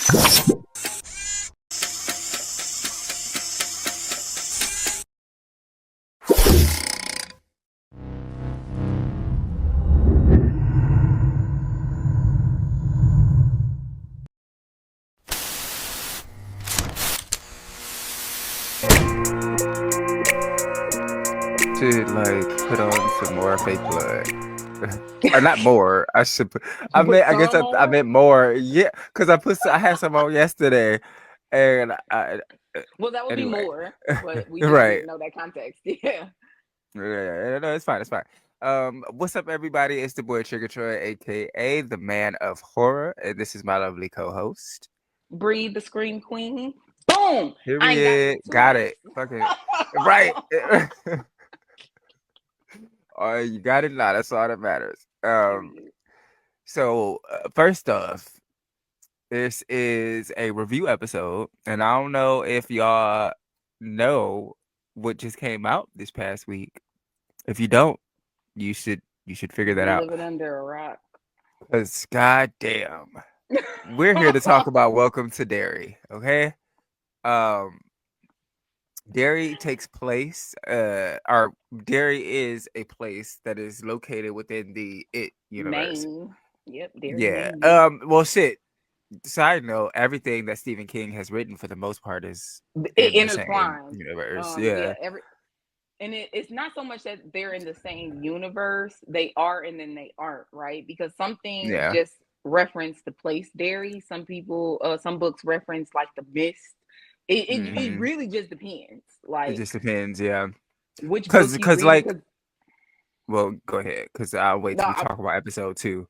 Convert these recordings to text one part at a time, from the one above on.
To like put on some more fake blood. Or not more. I should put. I You put meant. I guess some I on? meant more. Yeah, because I had some on yesterday, and Well, that would be anyway, more, but we just right. didn't know that context. Yeah. Yeah, no, it's fine. It's fine. What's up, everybody? It's the boy Trigger Troy, aka the man of horror, and this is my lovely co-host. Bre the Scream Queen. Boom! I ain't got no Period. Got toothpaste. it. Fucking right. Oh, you got it now. That's all that matters. Period. So first off, this is a review episode, and I don't know if y'all know what just came out this past week. If you don't, you should figure that You out. living under a rock. Cause goddamn, we're here to talk about Welcome to Derry. Okay, um, Derry takes place. Or Derry is a place that is located within the It universe. Maine. Yep, Derry, Yeah. Maine. Well, shit. Side note: everything that Stephen King has written, for the most part, is It in the same intertwines. universe. Yeah, Yeah. it's not so much that they're in the same universe. They are and then they aren't, right? Because some things Yeah. just reference the place Derry. Some books reference like the mist. It Hmm. really just depends, It like just depends. Yeah. which book Cause, you cause, read. like, Because well, go ahead. Cause I'll wait no, till we talk about episode 2.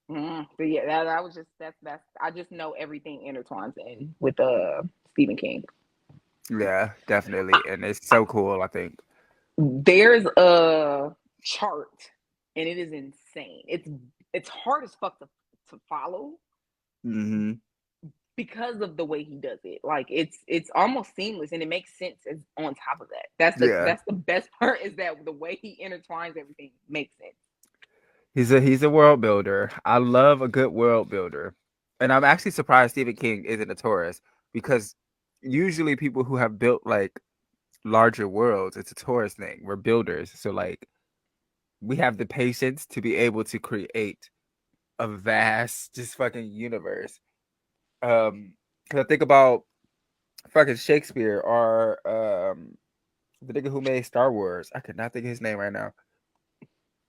but yeah, that was just that's. I just know everything intertwines in with Stephen King. Yeah, definitely, and it's so cool. I think. There's a chart, and it is insane. It's hard as fuck to follow Hmm. because of the way he does it. Like it's almost seamless, and it makes sense as on top of that. That's the Yeah, that's the best part is that the way he intertwines everything makes sense. he's a world builder. I love a good world builder, and I'm actually surprised Stephen King isn't a tourist because usually people who have built like larger worlds, it's a tourist thing. We're builders, so like we have the patience to be able to create a vast, just fucking universe. Cause I think about fucking Shakespeare or the nigga who made Star Wars. I could not think of his name right now.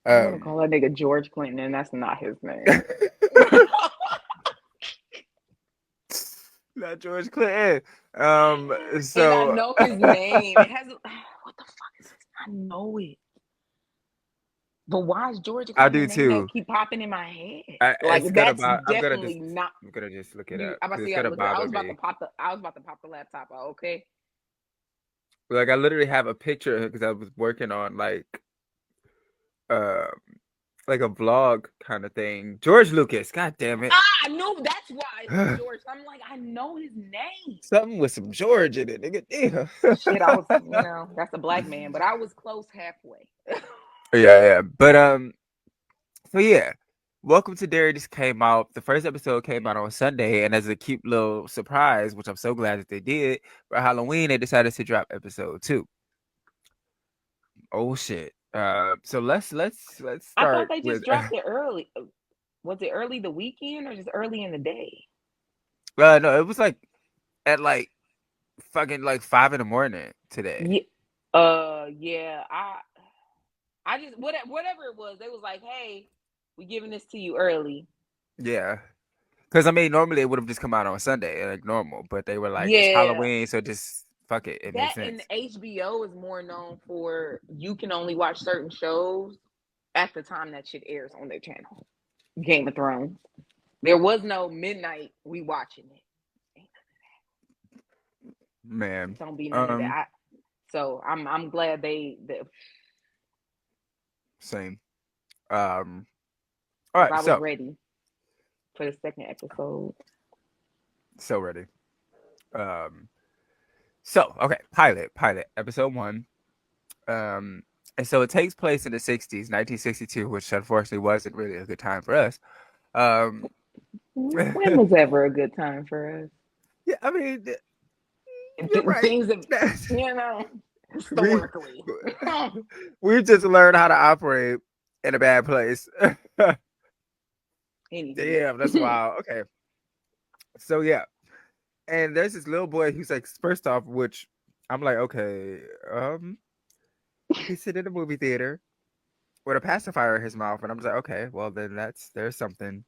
I want to Um, call that nigga George Clinton, and that's not his name. not George Clinton. And I So know his name. It has what the fuck is his? I know it. But why is Georgia I Clinton the do name that too. keep popping in my head? It's Like gonna that's bother. definitely not I'm gonna just look it you. up I'm about because to it's see. I gonna look. I bother was about to me. pop the. I was about to pop the laptop out. Okay. Like I literally have a picture because I was working on um like a vlog kind of thing. George Lucas, god damn it. Ah, I knew that's why it's George. I'm like, I know his name. Something with some George in it, nigga. Shit, I was. Damn. That's a black man, but I was close halfway. Yeah, yeah. But so yeah. Welcome to Derry just came out. The first episode came out on Sunday, and as a cute little surprise, which I'm so glad that they did, for Halloween they decided to drop episode 2. Oh shit. So let's I thought start they with just dropped it early. Was it early the weekend or just early in the day? no, it was like at like fucking like 5 in the morning today. Yeah. Yeah. I just whatever it was. They was like, hey, we giving this to you early. Yeah. Because I mean, normally it would have just come out on Sunday, like normal, but they were like, it's Yeah. Halloween, so just fuck it. It makes That and sense. HBO is more known for you can only watch certain shows at the time that shit airs on their channel. Game of Thrones. There was no midnight we watching it. Man. Don't be none of Um, that. So I'm glad same. Um, all because right, I was so ready for the second episode. ready. Um, so okay, pilot, episode 1. Um, and so it takes place in the 60s, 1962, which unfortunately wasn't really a good time for us. Um, When was ever a good time for us? Yeah, I mean, you're right. Things that, you know, we historically. we just learned how to operate in a bad place. Anywho. Damn, that's wild. Okay, so yeah, and there's this little boy who's like, first off, which I'm like, okay, he's sitting in a movie theater with a pacifier in his mouth, and I'm just like, okay, well then there's something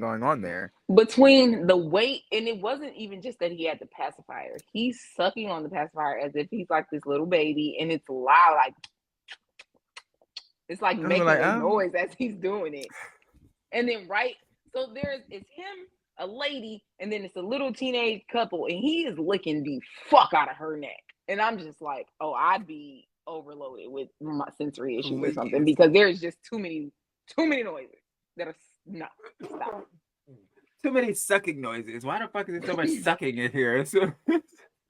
going on there. Between the weight, and it wasn't even just that he had the pacifier. He's sucking on the pacifier as if he's like this little baby, and it's loud, like it's like I'm making like, a noise as he's doing it. And then so it's him, a lady, and then it's a little teenage couple, and he is licking the fuck out of her neck. And I'm just like, oh, I'd be overloaded with my sensory issues or something please, because there's just too many noises that are no stop. too many sucking noises. Why the fuck is there so much sucking in here?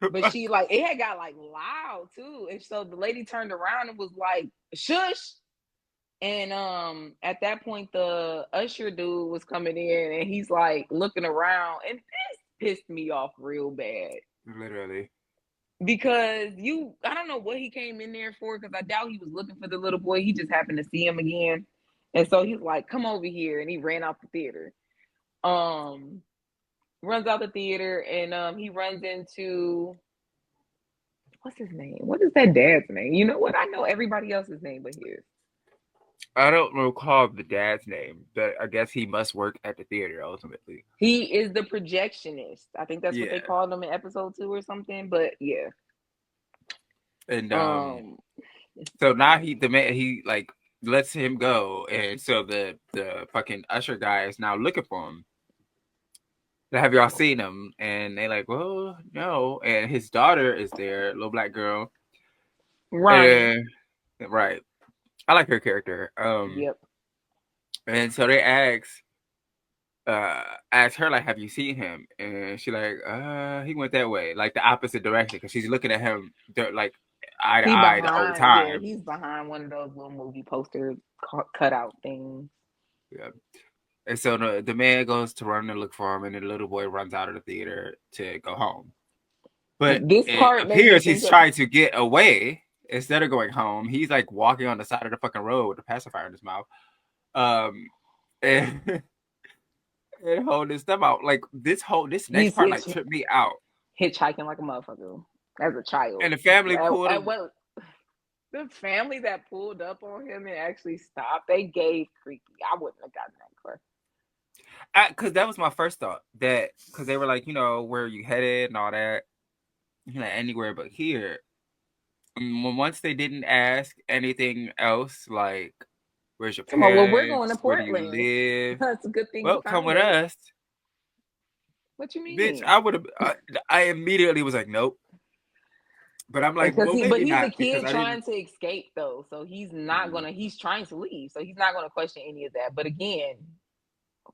But she like it had got like loud too, and so the lady turned around and was like, "Shush!" And at that point, the usher dude was coming in, and he's like looking around, and this pissed me off real bad Literally. because I don't know what he came in there for because I doubt he was looking for the little boy. He just happened to see him again, and so he's like, "Come over here," and he ran out the theater. Um, runs out the theater, and he runs into what's his name? What is that dad's name? You know what? I know everybody else's name but his. I don't recall the dad's name, but I guess he must work at the theater ultimately. He is the projectionist. I think that's what they Yeah. called him in episode 2 or something. But yeah. And Um so now the man he like lets him go, and so the fucking usher guy is now looking for him. Have y'all seen him? And they like, well, no. And his daughter is there, little black girl. Ronnie. And right, I like her character. Yep. And so they ask her like, have you seen him? And she like, he went that way, like the opposite direction, because she's looking at him like eye to He eye the whole behind, yeah, time. he's behind one of those little movie poster cutout things. Yeah. And so the man goes to run and look for him, and the little boy runs out of the theater to go home. But This it part made me appears think he's of trying to get away instead of going home. He's like walking on the side of the fucking road with a pacifier in his mouth. And and holding his stuff out. Like this next he's part like tripped me out. hitchhiking like a motherfucker as a child. And the family pulled At him. what the family that pulled up on him and actually stopped, they gave creepy. I wouldn't have gotten that far. Because that was my first thought. That because they were like, where are you headed and all that. Like anywhere but here. Once they didn't ask anything else, like, where's your Come on, well, we're going to parents? Where do you Portland. live? That's a good thing you Well, come found with us. us. What you Bitch, mean? I would have. I immediately was like, nope. But I'm like, Because well, but maybe he's a not because kid I didn't. trying to escape though, so he's not Mm, gonna. He's trying to leave, so he's not gonna question any of that. But again,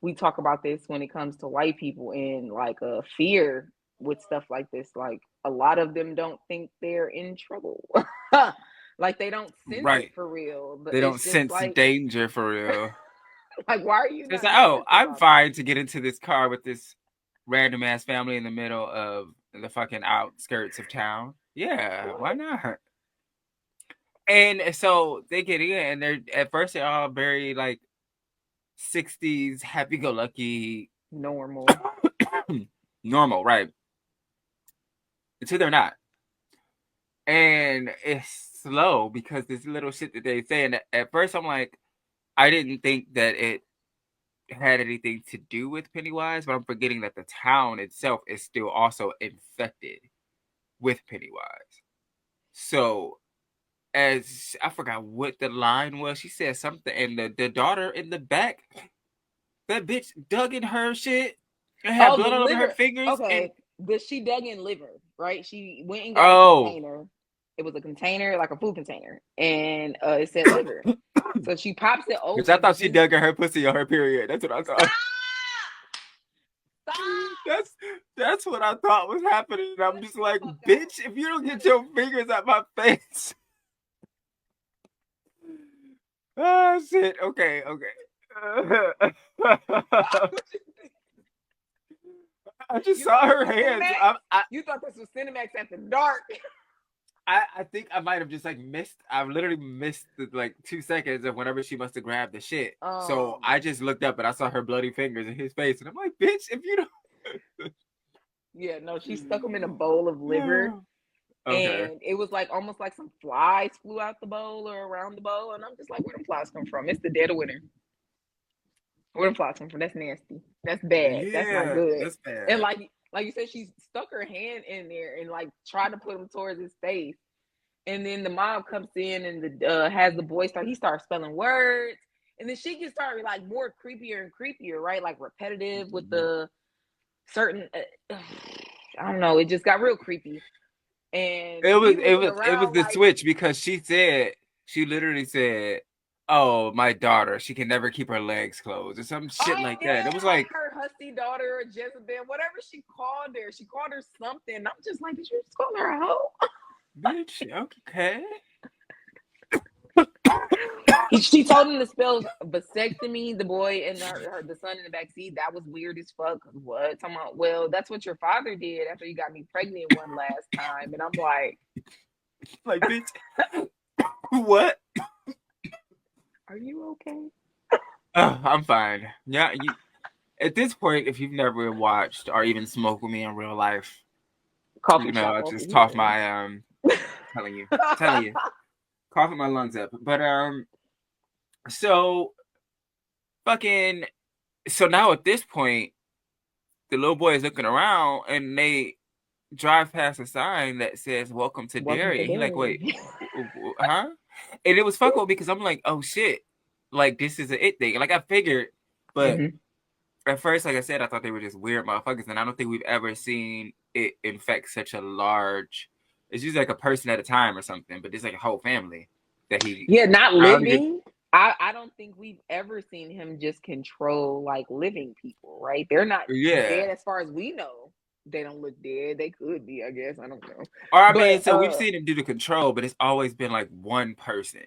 we talk about this when it comes to white people and like fear with stuff like this. Like a lot of them don't think they're in trouble. Like they don't sense it right. for real. But They don't it's just sense like danger for real. like why are you So it's not like, oh, nervous I'm about this? fine to get into this car with this random ass family in the middle of the fucking outskirts of town. Yeah, why What? not? And so they get in, and they're all very like 60s happy go lucky Normal. normal, right? Until they're not. And it's slow because this little shit that they say. And at first, I'm like, I didn't think that it had anything to do with Pennywise, but I'm forgetting that the town itself is still also infected with Pennywise. So, as I forgot what the line was, she said something, and the daughter in the back, that bitch dug in her shit and had Oh, the blood all over her liver. fingers. And Okay, she dug in liver, right? She went and got a oh, container. It was a container, like a food container, and it said liver. So she pops it because I open, thought but she then dug in her pussy on her period. That's what I stop, thought. stop. That's that's what I thought was happening. And I'm Cut just the like, fuck out. bitch, if you don't Cut get it. your fingers out my face. Oh shit. Okay, okay. Stop what you think. saw her hands. Cinemax? You thought this was Cinemax after dark? I think I might have just like missed. I literally missed the, like 2 seconds of whenever she must have grabbed the shit. So Um, I just looked up and I saw her bloody fingers in his face, and I'm like, bitch, if you yeah, no, she stuck him in a bowl of liver, don't. Okay. and it was like almost like some flies flew out the bowl or around the bowl, and I'm just like, where the flies come from? It's the dead of winter. Where the flies come from? That's nasty. That's bad. That's not Yeah, good. that's And bad. like you said, she stuck her hand in there and like tried to put him towards his face. And then the mom comes in and has the boy start. He starts spelling words, and then she gets started like more creepier and creepier, right? Like repetitive with the certain. I don't know. It just got real creepy, and It was he it looking was it was around the like, switch because she literally said, "Oh, my daughter, she can never keep her legs closed," or some shit oh like that. yeah, It was like like, her hussy daughter or Jezebel, whatever she called her. She called her something. I'm just like, did you just call her a hoe? bitch, okay. She told him to spell vasectomy, the boy and the son in the back seat. That was weird as fuck. What? Talking about, well, that's what your father did after you got me pregnant one last time. And I'm like, Like, bitch, what? are you okay? I'm fine. Yeah, at this point, if you've never watched or even smoked with me in real life, Coffee shop I over just cough here. my telling you, coughing my lungs up. But so fucking, so now at this point, the little boy is looking around and they drive past a sign that says "Welcome to Welcome Derry," to and he like, wait, Derry. huh? And it was fuckable because I'm like, oh shit, like this is a it thing. Like I figured, but Mm-hmm. at first, like I said, I thought they were just weird motherfuckers, and I don't think we've ever seen it infect such a large. It's usually like a person at a time or something, but it's like a whole family that he. Yeah, not I don't even. living. I don't think we've ever seen him just control like living people, right? They're not Yeah, dead as far as we know. They don't look dead. They could be, I guess. I don't know. or I mean, But so we've seen him do the control, but it's always been like one person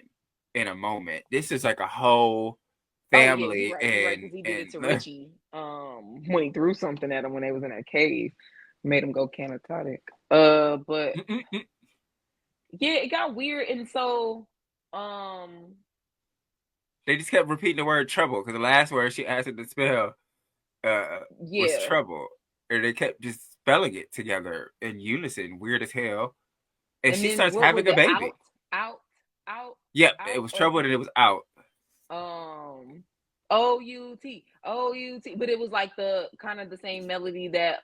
in a moment. This is like a whole oh yeah, you're family, right. You're right, and because he did it to Richie when he threw something at him when they was in that cave. Made him go canatotic. But yeah, it got weird, and so um they just kept repeating the word trouble because the last word she asked it to spell was yeah. trouble, and they kept just spelling it together in unison, weird as hell. And And she then starts what was having a it? baby. Out, out, Yep, it out, was or trouble and it was out. um OUT. But it was like the kind of the same melody that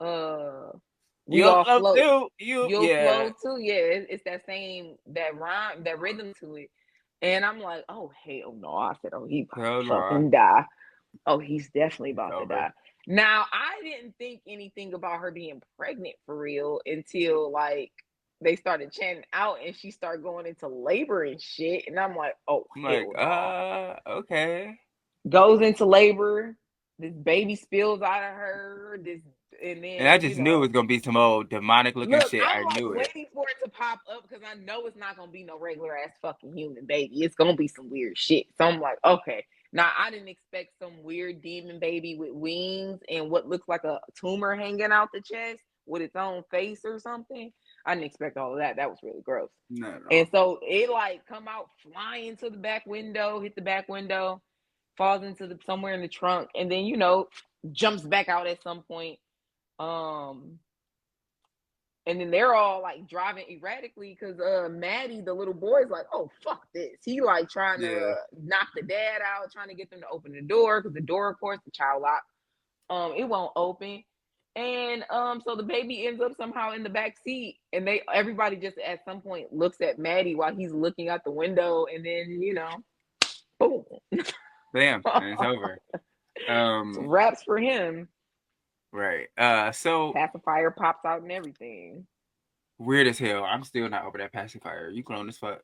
uh we You'll all float float. through you, You'll yeah. flow too. Yeah, it's that same that rhyme, that rhythm to it. And I'm like, oh hell no. I said, oh, he about So to no, fucking die. Oh, he's definitely it's about to over. die. Now, I didn't think anything about her being pregnant for real until like they started chanting out and she started going into labor and shit. And I'm like, oh I'm like, hell no. okay. Goes into labor, this baby spills out of her, this and And I then just knew it was gonna be some old demonic looking look, shit. I'm I like knew it. waiting for it to pop up because I know it's not gonna be no regular ass fucking human baby. It's gonna be some weird shit. So I'm like, okay. Now I didn't expect some weird demon baby with wings and what looks like a tumor hanging out the chest with its own face or something. I didn't expect all of that. That was really gross. Not at And all. so it like come out flying to the back window, hit the back window, falls into the somewhere in the trunk, and then jumps back out at some point. Um, and then they're all like driving erratically because Maddie, the little boy, is like, oh fuck this. He like trying to Yeah. knock the dad out, trying to get them to open the door because the door, of course, the child lock. It won't open. And so the baby ends up somehow in the back seat, and everybody just at some point looks at Maddie while he's looking out the window, and then boom, Bam. And it's over. so Um, raps for him. right. So Pacifier pops out and everything. weird as hell. I'm still not over that pacifier. You grown as fuck.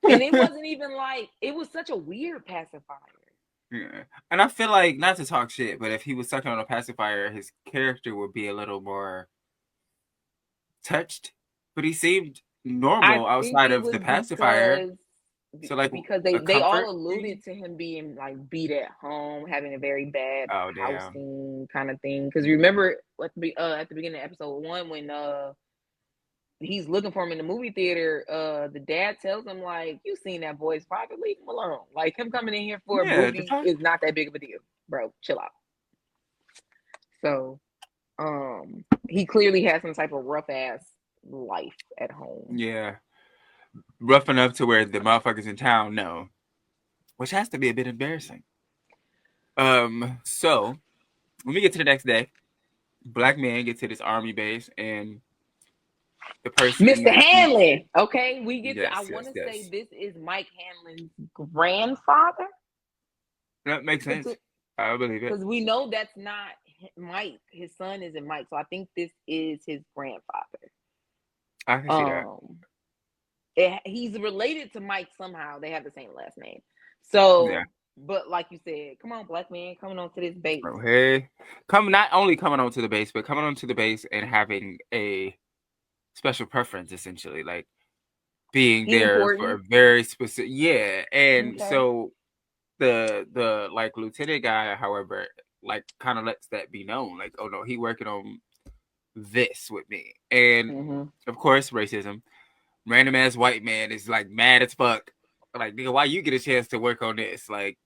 And it wasn't even like it was such a weird pacifier. Yeah. And I feel like, not to talk shit, but if he was sucking on a pacifier, his character would be a little more touched. But he seemed I normal think outside it of was the pacifier. So like because a they all comfort thing. alluded to him being like beat at home, having a very bad Oh damn. housing kind of thing. Because remember at the beginning of episode 1 when he's looking for him in the movie theater, the dad tells him like, "You seen that boy's father? Leave him alone. Like him coming in here for a Yeah. The movie fuck. is not that big of a deal, bro. Chill out." So he clearly has some type of rough ass life at home. Yeah. Rough enough to where the motherfuckers in town know, which has to be a bit embarrassing. So when we get to the next day, black man gets to this army base, and the person Mr. that he, Hanlon. Okay, we get to. I yes, want yes, to say yes, this is Mike Hanlon's grandfather, that makes sense. I believe it. because we know that's not Mike. His son isn't Mike, so I think this is his grandfather. I can see that. Um, he's related to Mike somehow. They have the same last name. Yeah. So, but like you said, come on, black man, coming on to this base. Oh, hey, come not only coming onto the base, but coming onto the base and having a special preference, essentially, like being He there for a important. very specific. Yeah, and Okay. so the like lieutenant guy, however, like kind of lets that be known, like, oh no, he working on this with me, and Mm-hmm. of course, racism. Random ass white man is like mad as fuck. Like, nigga, why you get a chance to work on this? Like,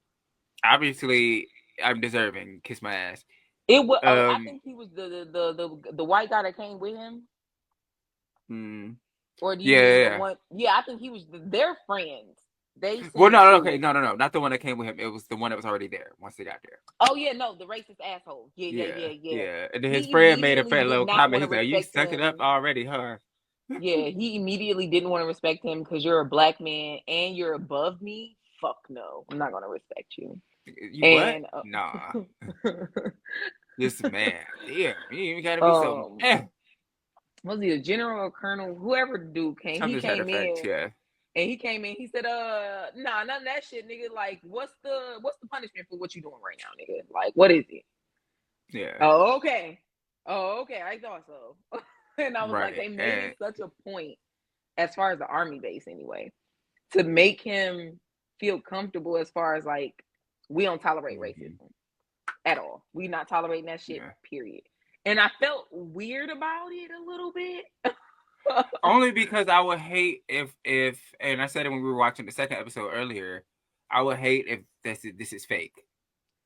obviously, I'm deserving. Kiss my ass. It was. Oh, I Um, think he was the white guy that came with him. mm, Or do you yeah, mean the yeah, one? Yeah, I think he was. Their friends. They well, seem no, no, okay, cool. no, not the one that came with him. It was the one that was already there once they got there. Oh yeah, no, the racist asshole. Yeah, yeah, Yeah, yeah, yeah. yeah. And then his He friend made a immediately fat did little not comment. want to He's like, "You respect suck it up him. already, huh?" Yeah, he immediately didn't want to respect him because you're a black man and you're above me. Fuck no, I'm not gonna respect you. You what? And Nah, this man. Damn, you even gotta be something. um, was he a general or colonel? Whoever the dude came, he Something to that came effect. in. Yeah, And he came in, he said, nah, none of that shit, nigga. Like, what's the punishment for what you doing right now, nigga? Like, what is it? yeah, Oh, okay. Oh, okay. I thought so. And I was like, right. they made And it such a point, as far as the army base anyway, to make him feel comfortable as far as like, we don't tolerate mhm, racism at all. We not tolerating that shit, yeah. period. And I felt weird about it a little bit. Only because I would hate if and I said it when we were watching the second episode earlier. I would hate if this is fake.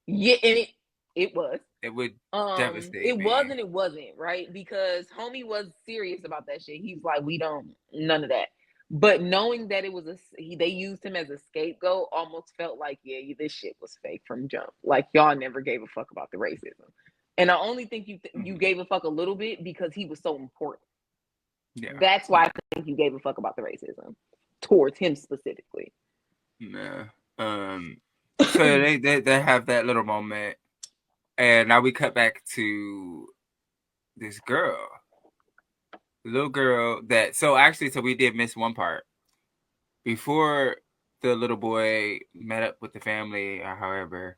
Yeah, and it was. It would It devastate was me. and it wasn't, right? Because homie was serious about that shit. He's like, we don't none of that. But knowing that it was they used him as a scapegoat almost felt like, yeah, this shit was fake from jump. Like y'all never gave a fuck about the racism. And I only think you Mhm. gave a fuck a little bit because he was so important. Yeah, That's why I think you gave a fuck about the racism towards him specifically. yeah. So they have that little moment, and now we cut back to this girl, the little girl that. So actually, so we did miss one part before the little boy met up with the family, or however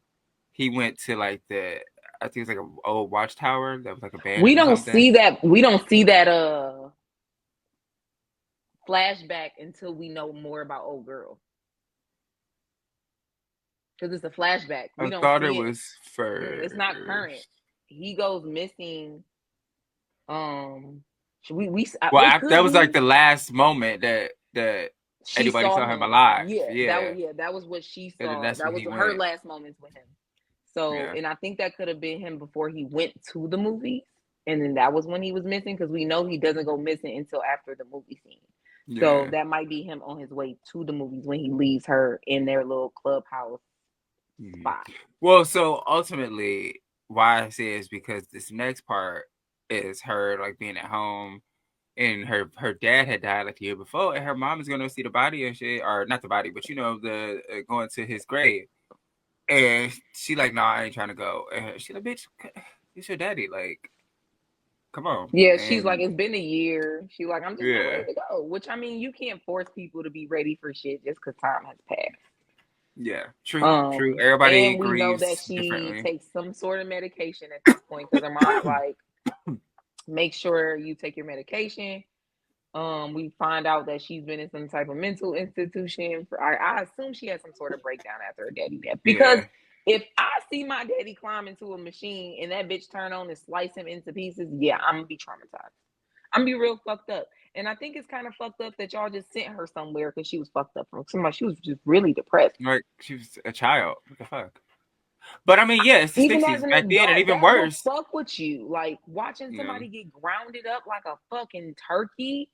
he went to like the. I think it's like an old watchtower that was like We abandoned or don't something. see that. We don't see that flashback until we know more about old girl. Because it's a flashback. We I don't thought it see it. was It's not current. first. He goes missing. Um, Well, it could that was like be the last moment that she anybody saw saw him him. alive. Yeah, Yeah, that was what she and then saw. that's That when was he her went. last moments with him. So, Yeah, and I think that could have been him before he went to the movies, and then that was when he was missing because we know he doesn't go missing until after the movie scene. So yeah. that might be him on his way to the movies when he leaves her in their little clubhouse Mhm. spot. Well, so ultimately, why I say is because this next part is her like being at home, and her dad had died like the year before, and her mom is gonna see the body and shit, or not the body, but the going to his grave, and she like, nah, I ain't trying to go, and she like, bitch, it's your daddy, like, come on, Yeah, she's like, and it's been a year. She's like, I'm just not yeah, ready to go. Which I mean, you can't force people to be ready for shit just because time has passed. yeah, true. Everybody And we know that grieves she differently. takes some sort of medication at this point because her mom's like, make sure you take your medication. We find out that she's been in some type of mental institution. I assume she had some sort of breakdown after her daddy death. Because Yeah. if I see my daddy climb into a machine and that bitch turn on and slice him into pieces, yeah, I'm gonna be traumatized. I'm gonna be real fucked up. And I think it's kind of fucked up that y'all just sent her somewhere because she was fucked up from somebody. She was just really depressed. Like she was a child. What the fuck? But I mean, yeah, it's the Even as '60s an back then, and adult, even that will worse. fuck with you. Like watching Yeah. somebody get grounded up like a fucking turkey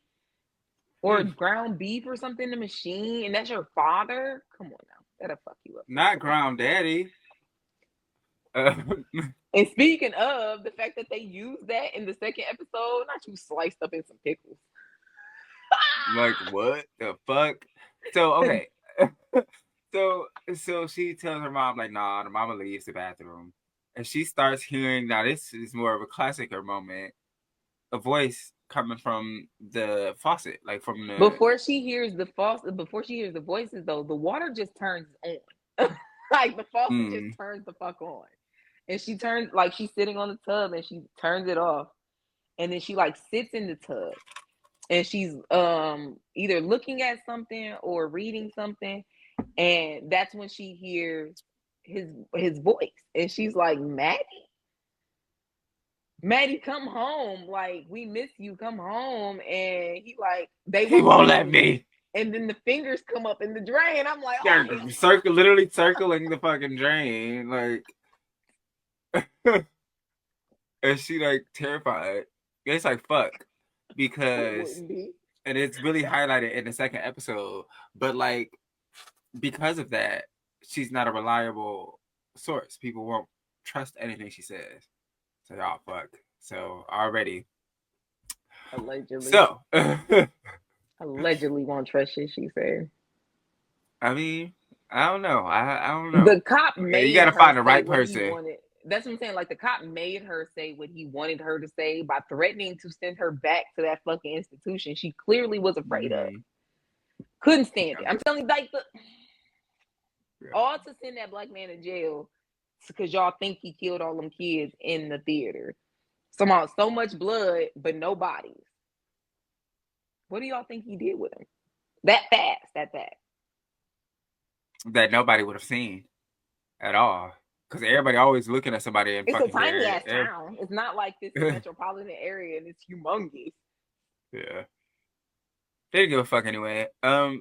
or Mm. ground beef or something in the machine, and that's your father. Come on now, that'll fuck you up for Not sure. ground daddy. Uh, And speaking of the fact that they used that in the second episode, not you sliced up in some pickles. like what the fuck? So okay. So she tells her mom like, nah, the mama leaves the bathroom. And she starts hearing, now this is more of a classicer moment, a voice coming from the faucet, like from the Before she hears the voices though, the water just turns on. Like the faucet just mm, turns the fuck on. And she turns like she's sitting on the tub and she turns it off. And then she like sits in the tub and she's either looking at something or reading something. And that's when she hears his voice. And she's like, Maddie, come home. Like, we miss you. Come home. And he like, they he won't won't let let me. me. And then the fingers come up in the drain. I'm like, oh They're literally circling the fucking drain, like, and she like terrified. It's like fuck, who because wouldn't be? and it's really highlighted in the second episode. But like because of that, she's not a reliable source. People won't trust anything she says. So oh fuck. So already. Allegedly. So Allegedly won't trust shit she said. I mean, I don't know. I don't know. The cop You made gotta her find the say right what he person. wanted. That's what I'm saying. Like the cop made her say what he wanted her to say by threatening to send her back to that fucking institution she clearly was afraid of. Mm-hmm. Couldn't stand Yeah. it. I'm telling you, like Yeah. all to send that black man to jail because y'all think he killed all them kids in the theater. Somehow, so much blood, but no bodies. What do y'all think he did with him? That fast, that fast. That nobody would have seen at all. Because everybody always looking at somebody in It's a fucking tiny Derry. ass town. It's not like this metropolitan area and it's humongous. Yeah. They didn't give a fuck anyway.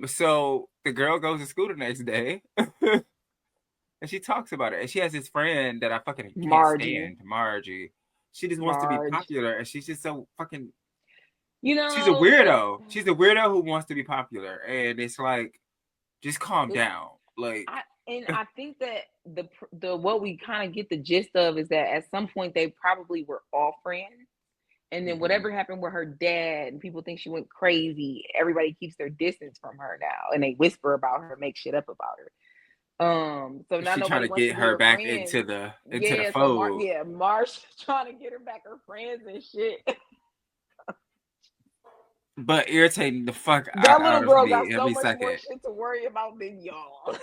So the girl goes to school the next day. And she talks about it. And she has this friend that I fucking can't Margie, stand, Margie. She just wants to be Marge. popular, and she's just so fucking. You She's a know, weirdo. She's a weirdo who wants to be popular, and it's like, just calm it's down. Like, I think that the what we kind of get the gist of is that at some point they probably were all friends, and then mhm. whatever happened with her dad, and people think she went crazy. Everybody keeps their distance from her now, and they whisper about her, make shit up about her. So now She trying nobody to wants to get be her her back friends. into the Yeah, so fold. Marsh trying to get her back her friends and shit. But irritating the fuck That little out of girl got me so every much more second. shit to worry about than y'all.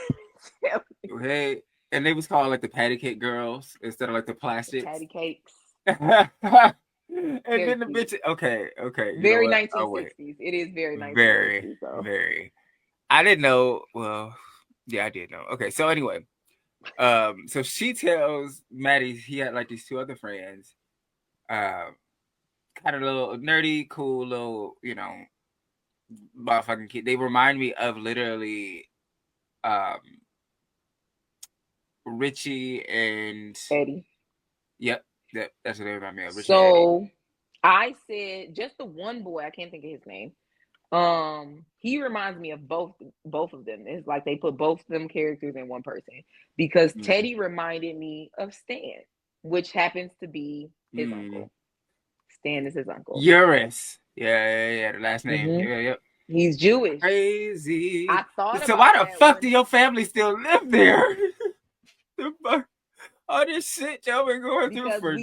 Hey, and they was called like the patty cake girls instead of like the The plastics. patty cakes. And Very then the cute. bitch, okay, you know Very what? Oh wait, 1960s. It is very very, 1960s, so. very. I didn't know. Well, yeah, I did know. Okay, so anyway, so she tells Maddie he had like these two other friends, um, kind of little nerdy, cool, little, motherfucking kid. They remind me of literally, um, Richie and Eddie. yep, that's what they remind me of. Richie and Eddie. So I said just the one boy, I can't think of his name. He reminds me of both of them. It's like they put both of them characters in one person because Mm. Teddy reminded me of Stan, which happens to be his Mm. uncle. Stan is his uncle. Uris. Yeah. The last name. Hmm. Yeah. He's Jewish. Crazy. I thought So why about the that fuck when do your family still live there? The fuck? All this shit y'all been going through because for.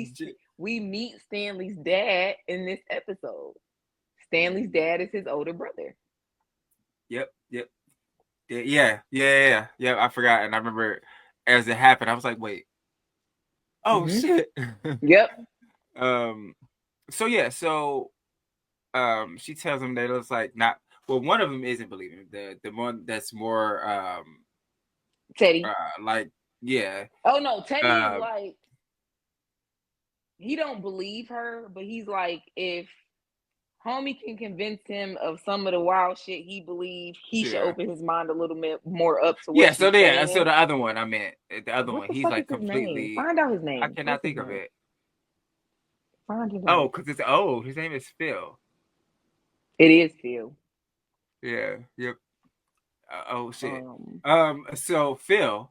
we meet Stanley's dad in this episode. Stanley's dad is his older brother. Yep. Yeah. I forgot, and I remember as it happened, I was like, wait, oh Hmm. shit. Yep. um. So yeah. So she tells him that it looks like not. Well, one of them isn't believing the one that's more Teddy. like yeah Oh no, Teddy is uh like he don't believe her, but he's like if homie can convince him of some of the wild shit he believes, he should yeah open his mind a little bit more up to what yeah. So she's there, so saying. the other one I meant the other What one. the He's fuck is like his name? completely. Find out his I name. What's cannot his think of name? it. Find it Oh, out. because it's his name is Phil. It is Phil. Yeah. Yep. Oh shit. Um, So Phil,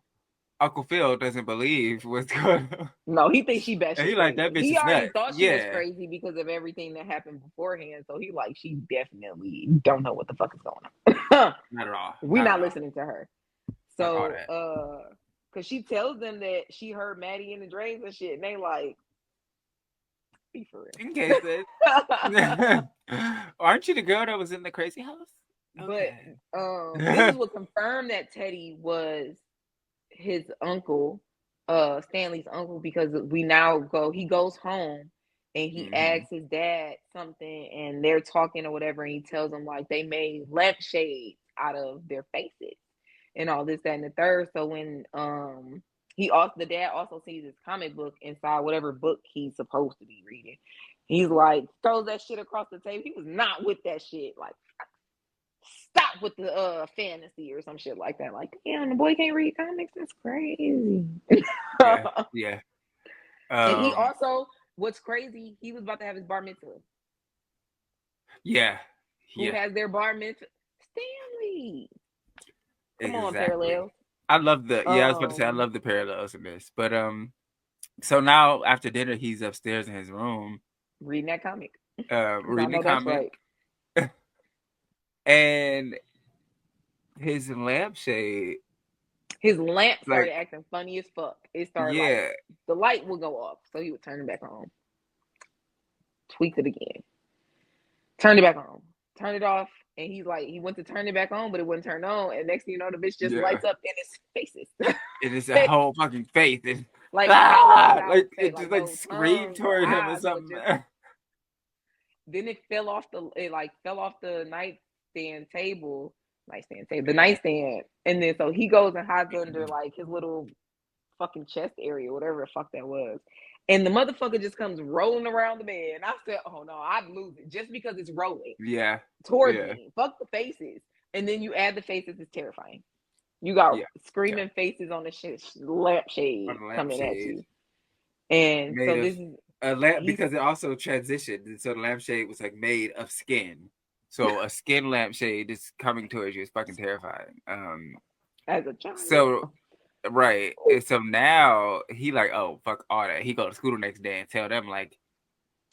Uncle Phil doesn't believe what's going on. no, he thinks she And batshit he like crazy. that bitch He is already nuts. thought she was Yeah. crazy because of everything that happened beforehand. So he like she definitely don't know what the fuck is going on. Not at all. We Not at not all. listening to her. Fuck all So that. cause she tells them that she heard Maddie in the drains and shit, and they like, be for In case real. that. Aren't you the girl that was in the crazy house? But Okay. this is what confirmed that Teddy was his uncle, Stanley's uncle, because we now go he goes home and he hmm asks his dad something and they're talking or whatever, and he tells him like they made lampshades out of their faces and all this, that, and the third. So when he also the dad also sees his comic book inside whatever book he's supposed to be reading. He's like throws that shit across the table. He was not with that shit. Like stop with the fantasy or some shit like that. Like, damn, the boy can't read comics. That's crazy. Yeah. Yeah. And he Um. also, what's crazy, he was about to have his bar mitzvah. Yeah. Who Yeah. has their bar mitzvah? Stanley. Come on, Exactly. parallels. I love the. Yeah, I was about to say I Um, love the parallels in this, but So now after dinner, he's upstairs in his room, reading that comic. Because I reading the know that's comic, right. and his lampshade, His lamp like, started acting funny as fuck. It started like yeah, the light would go off, so he would turn it back on, tweak it again, turn it back on, turn it off, and he's like, he went to turn it back on, but it wouldn't turn on, and next thing you know, the bitch just yeah, lights up in his it is a faces, whole fucking face, and like hollowed out like face, it like just like no screamed tongue or toward him or eyes, but something. just then it like fell off the the nightstand, and then so he goes and hides under like his little fucking chest area, whatever the fuck that was. And the motherfucker just comes rolling around the bed. And I said, oh no, I'd lose it just because it's rolling Yeah, towards yeah, me. Fuck the faces. And then you add the faces, it's terrifying. You got yeah, yeah. screaming faces on the lampshade On the coming at lampshade you. And made so of this is a lamp he's because it also transitioned, and so the lampshade was like made of skin. So a skin lampshade is coming towards you is fucking terrifying. as a child. So right. And so now he like, oh fuck all that. He go to school the next day and tell them like,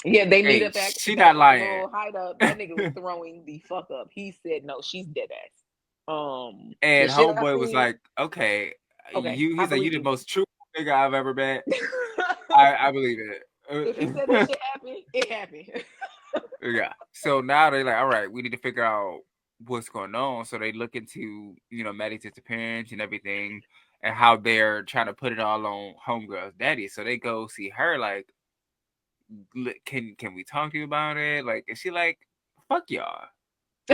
Yeah, they meet hey, up she back not at the lying. little hideout. That nigga was throwing the fuck up. He said, "No, she's dead ass." The And shit I homeboy was seen. like, okay, Okay, you I he's like, you believe the you. most true nigga I've ever met. I believe If he it. said that shit happened, it happened. Yeah. So now they're like, all right, we need to figure out what's going on. So they look into, Maddie's disappearance and everything and how they're trying to put it all on homegirl's daddy. So they go see her like, can we talk to you about it? Like, is she like, fuck y'all.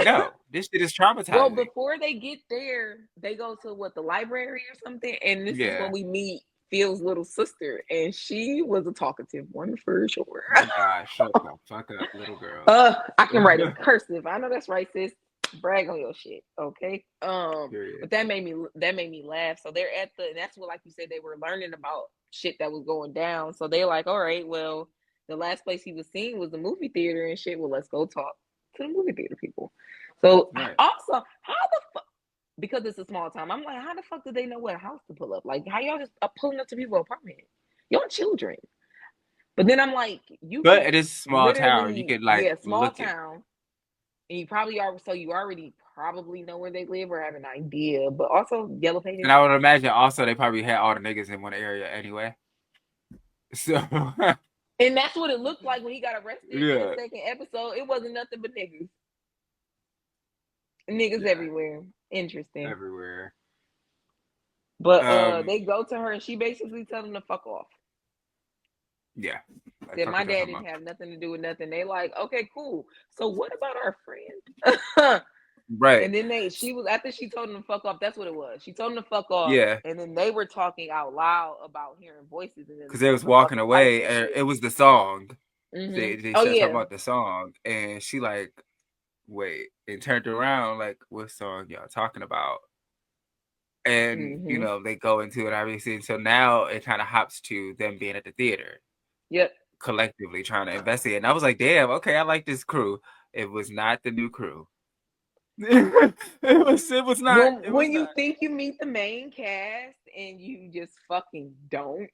No, this shit is Well, traumatizing. before they get there, they go to what, the library or something, and this is when Yeah. we meet Phil's little sister, and she was a talkative one for sure. Nah, shut the fuck up, little girl. I can write in cursive. I know that's right, sis. Brag on your shit, okay? Period. But that made me laugh. So they're and that's what, like you said, they were learning about shit that was going down. So they're like, all right, well, the last place he was seen was the movie theater and shit. Well, let's go talk to the movie theater people. So Right. also, how the fuck? Because it's a small town, I'm like, how the fuck did they know what house to pull up? Like, how y'all just pulling up to people's apartment? Y'all children. But then I'm like, you But could it is a small town. You literally, could like yeah, small look it. town, and you probably are, so you already probably know where they live or have an idea. But also, Yellow Pages, And I would imagine also they probably had all the niggas in one area anyway. So and that's what it looked like when he got arrested in the yeah. second episode. It wasn't nothing but niggas Yeah. everywhere. Interesting. Everywhere. But Um they go to her and she basically tells them to fuck off. Yeah. I Said fuck my with that dad so didn't much. have nothing to do with nothing. They like, okay, cool. So what about our friend? Right. And then she was after she told him to fuck off. That's what it was. She told him to fuck off, Yeah. and then they were talking out loud about hearing voices and Because then they was the walking fucking lights away and and shit. it was the song. They Oh started talking yeah. about the song and she like, wait, and turned around like, what song y'all talking about? And hmm they go into it obviously. So now it kind of hops to them being at the theater Yep. collectively trying to investigate. And I was like, damn, okay, I like this crew. It was not the new crew. It was When you not. think you meet the main cast and you just fucking don't.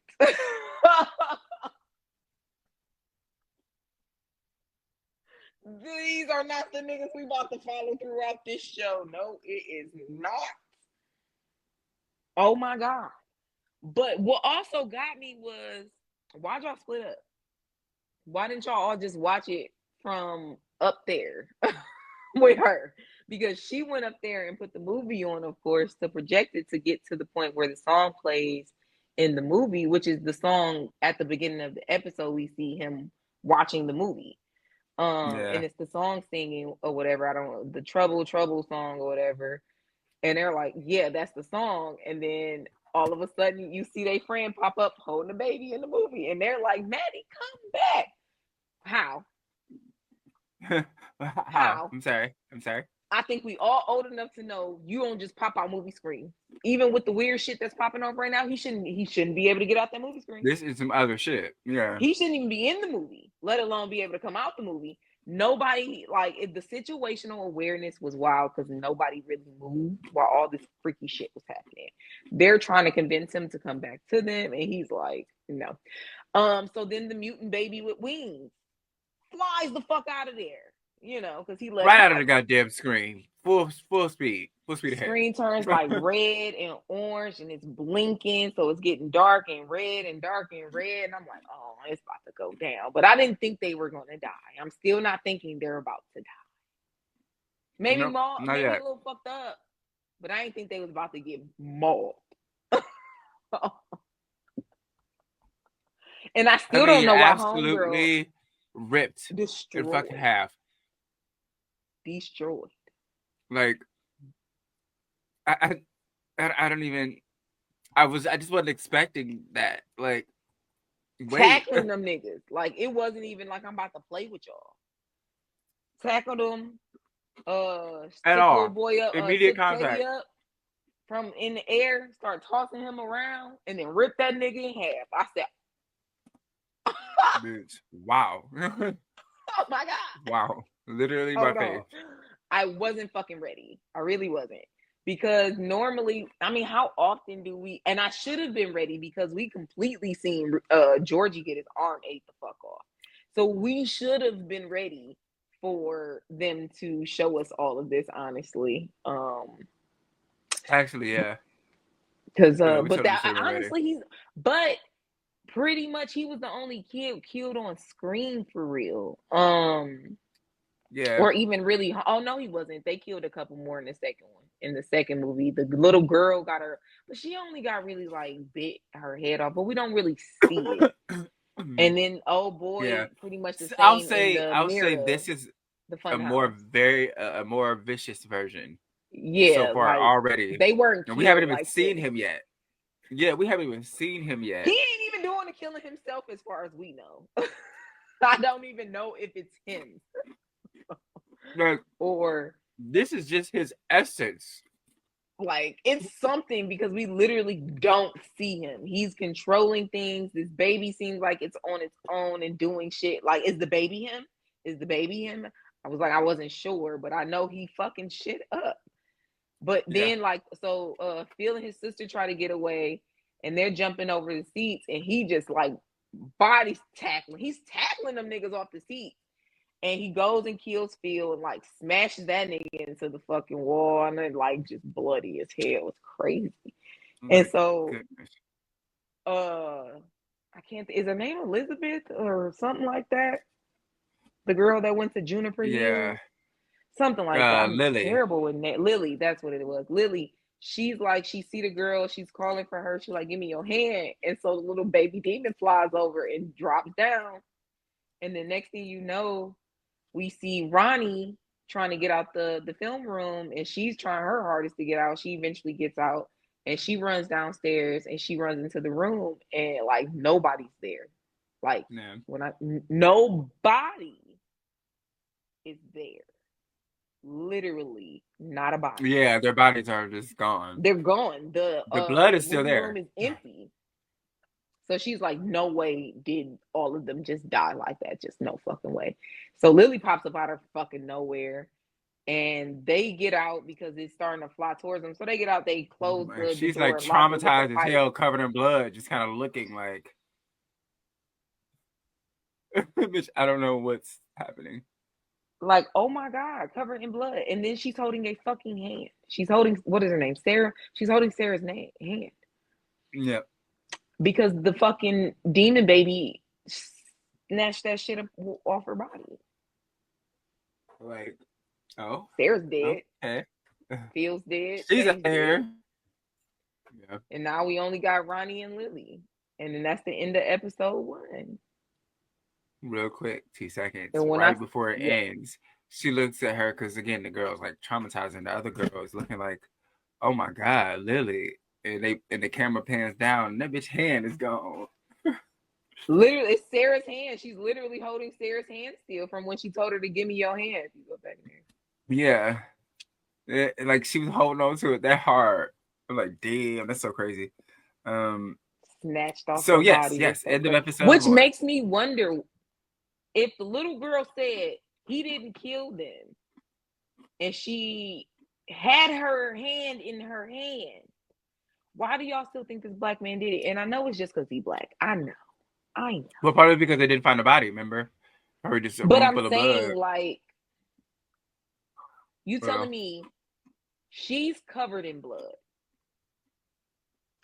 These are not the niggas we about to follow throughout this show. No, it is not. Oh my god. But what also got me was why'd y'all split up? Why didn't y'all all just watch it from up there with her? Because she went up there and put the movie on, of course, to project it to get to the point where the song plays in the movie, which is the song at the beginning of the episode. We see him watching the movie. Yeah. And it's the song singing or whatever. I don't know, the trouble song or whatever. And they're like, yeah, that's the song. And then all of a sudden you see their friend pop up holding a baby in the movie. And they're like, Maddie, come back. How? How? How? I'm sorry. I'm sorry. I think we all old enough to know you don't just pop out movie screen. Even with the weird shit that's popping off right now, he shouldn't be able to get out that movie screen. This is some other shit. Yeah. He shouldn't even be in the movie, let alone be able to come out the movie. Nobody like the situational awareness was wild because nobody really moved while all this freaky shit was happening. They're trying to convince him to come back to them, and he's like, no. So then the mutant baby with wings flies the fuck out of there, because he let Right out of out. the goddamn screen. Full speed. Full speed ahead. Screen turns like red and orange and it's blinking, so it's getting dark and red and dark and red, and I'm like, oh, it's about to go down. But I didn't think they were going to die. I'm still not thinking they're about to die. Maybe Nope. mauled, Not maybe a yet. little fucked up, but I didn't think they was about to get mauled. And I I still don't mean, know why homegirl absolutely ripped in fucking destroyed half. destroyed Like, I, I don't even. I just wasn't expecting that. Like, wait. tackling them niggas. Like it wasn't even like I'm about to play with y'all. Tackled them, At took little all. boy up, Immediate took Teddy contact. up from in the air, start tossing him around, and then ripped that nigga in half. I said, Bitch. Wow. oh my God. Wow. Literally my Hold on. face. I wasn't fucking ready. I really wasn't. Because normally, I mean, how often do we, and I should have been ready because we completely seen Georgie get his arm ate the fuck off. So we should have been ready for them to show us all of this, honestly. Actually, yeah. Because Yeah, we but totally that should have been ready. honestly but pretty much he was the only kid killed on screen for real. Yeah. Or even really, oh no, he wasn't. They killed a couple more in the second one. In the second movie, the little girl got her, but she only got really like bit her head off, but we don't really see it. And then oh Yeah. boy, pretty much the I'll same in say the I'll say mirror, this is the a fun more house. very a more vicious version so Yeah, far like already. they weren't And we haven't killed even like seen this. him yet. Yeah, we haven't even seen him He yet. ain't even doing the killing himself as far as we know. I don't even know if it's him Like, or this is just his essence. like it's something because we literally don't see him. He's controlling things. This baby seems like it's on its own and doing shit. Like, is the baby him? Is the baby him? I was like, I wasn't sure, but I know he fucking shit up. But Yeah. then like so Phil and his sister try to get away and they're jumping over the seats and he just like body tackling. He's tackling them niggas off the seat. And he goes and kills Phil and like smashes that nigga into the fucking wall and it like just bloody as hell. It's crazy. Oh And my so goodness. I can't is her name Elizabeth or something like that? The girl that went to Juniper Yeah. Hills? Something like that. I'm Lily. terrible with Lily, that's what it was. Lily she's like, she see the girl, she's calling for her. She's like, give me your hand. And so the little baby demon flies over and drops down. And the next thing you know, we see Ronnie trying to get out the film room, and she's trying her hardest to get out. She eventually gets out, and she runs downstairs, and she runs into the room, and like nobody's there. Like Yeah. nobody is there. Literally not a body. Yeah, their bodies are just gone. They're gone. The blood The is still movie room there. is empty. So she's like, no way did all of them just die like that. Just no fucking way. So Lily pops up out of fucking nowhere, and they get out because it's starting to fly towards them. So they get out, they close And the she's door like and lock it with the traumatized as pipe. hell, covered in blood, just kind of looking like, bitch, I don't know what's happening. Like, oh my God, covered in blood. And then she's holding a fucking hand. She's holding, what is her name? Sarah. She's holding Sarah's hand. Yep. Because the fucking demon baby snatched that shit off her body. Like, oh, Sarah's dead. okay. Feels dead. She's Stays out here. dead. Yeah. And now we only got Ronnie and Lily. And then that's the end of episode 1. Real quick, 2 seconds. And when Right before it yeah, ends, she looks at her because again the girl's like traumatizing. The other girl is looking like, oh my God, Lily. And the camera pans down, and that bitch hand is gone. literally, it's Sarah's hand. She's literally holding Sarah's hand still from when she told her to give me your hand. If you go back in there. Yeah. Like she was holding on to it that hard. I'm like, damn, that's so crazy. Snatched off So her yes, body. yes, So end of crazy. episode Which 1. makes me wonder if the little girl said he didn't kill them and she had her hand in her hand, why do y'all still think this black man did it? And I know it's just because he's black. I know. Well, probably because they didn't find the body. Remember, probably just a But room I'm full of saying, blood. like, you Well, telling me she's covered in blood.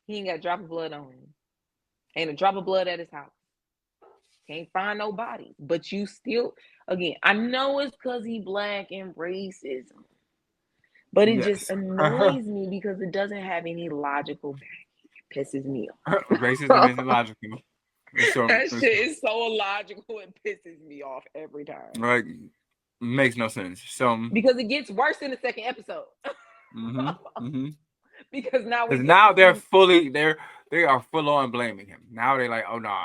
He ain't got a drop of blood on him. Ain't a drop of blood at his house. Can't find no body. But you still, again, I know it's because he black and racism. But it just yes, annoys me because it doesn't have any logical backing. It pisses me racism off. is illogical. That It's shit is so illogical. It pisses me off every time. like makes no sense. So Because it gets worse in the second episode. Because now we because get to now see, they are full on blaming him. Now they're like, oh nah,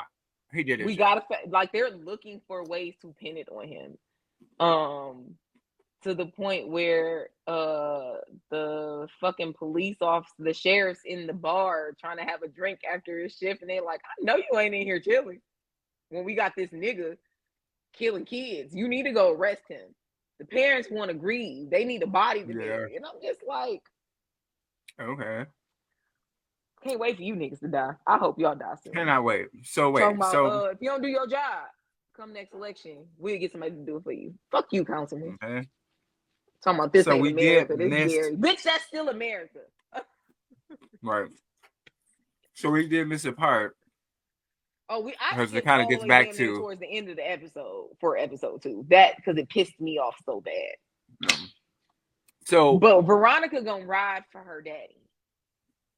he did his we job. gotta, like, they're looking for ways to pin it on him. To the point where the fucking police officer, the sheriff's in the bar trying to have a drink after his shift, and they're like, I know you ain't in here chilling when we got this nigga killing kids. You need to go arrest him. The parents want to grieve. They need a body to bury. And I'm just like, Okay. can't wait for you niggas to die. I hope y'all die soon. Cannot wait. So Talking wait. about So if you don't do your job, come next election, we'll get somebody to do it for you. Fuck you, councilman. okay. Talking about this So ain't we did America, this miss Derry. Bitch, that's still America. right. So we did miss a part Oh, I because it skipped kind of all the gets way back damn near to towards the end of the episode for episode 2. That because it pissed me off so bad. So But Veronica gonna ride for her daddy.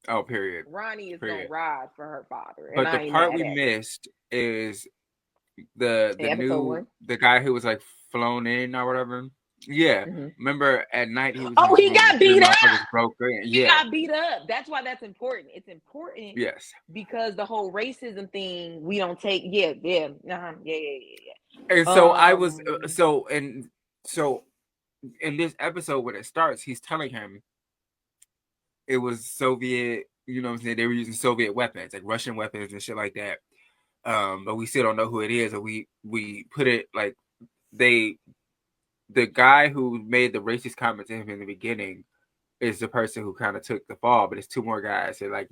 oh period. Ronnie is Period. gonna ride for her father, and But I the ain't part mad we at it. missed is the Episode 1. the guy who was like flown in or whatever. Yeah. Mm-hmm. Remember at night he was in Oh, his he room and got 3 beat motherfuckers up. broke in. He Yeah. got beat up. That's why that's important. It's important Yes. because the whole racism thing we don't take. Yeah. And so I was so in this episode when it starts, he's telling him it was Soviet, you know what I'm saying? They were using Soviet weapons, like Russian weapons and shit like that. But we still don't know who it is, and we put it like the guy who made the racist comment to him in the beginning is the person who kind of took the fall, but it's 2 more guys. So like,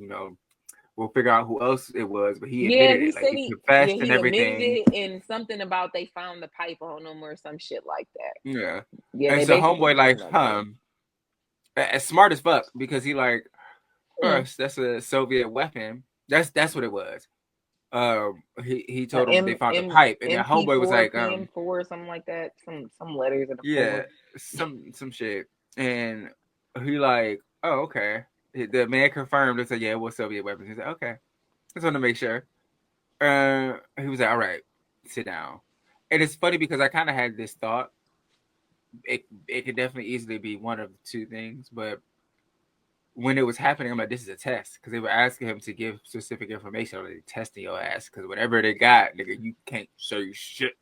we'll figure out who else it was, but he yeah, admitted he it. Like said he confessed and he admitted everything. it in something about they found the pipe on him or some shit like that. Yeah. Yeah, And they so basically homeboy like, told him as smart as fuck because he like that. first that's a Soviet weapon. That's what it was. He told him they found a M pipe, and that homeboy was MP4, like, PM4, something like that. Some letters in the yeah, four. some shit, and he like, oh okay, The man confirmed and said, "Yeah, it was Soviet weapons." He said, "Okay, just want to make sure." He was like, "All right, sit down." And it's funny because I kind of had this thought. It could definitely easily be one of the two things, but when it was happening, I'm like, "This is a test," because they were asking him to give specific information on it, testing your ass. Because whatever they got, nigga, you can't say shit.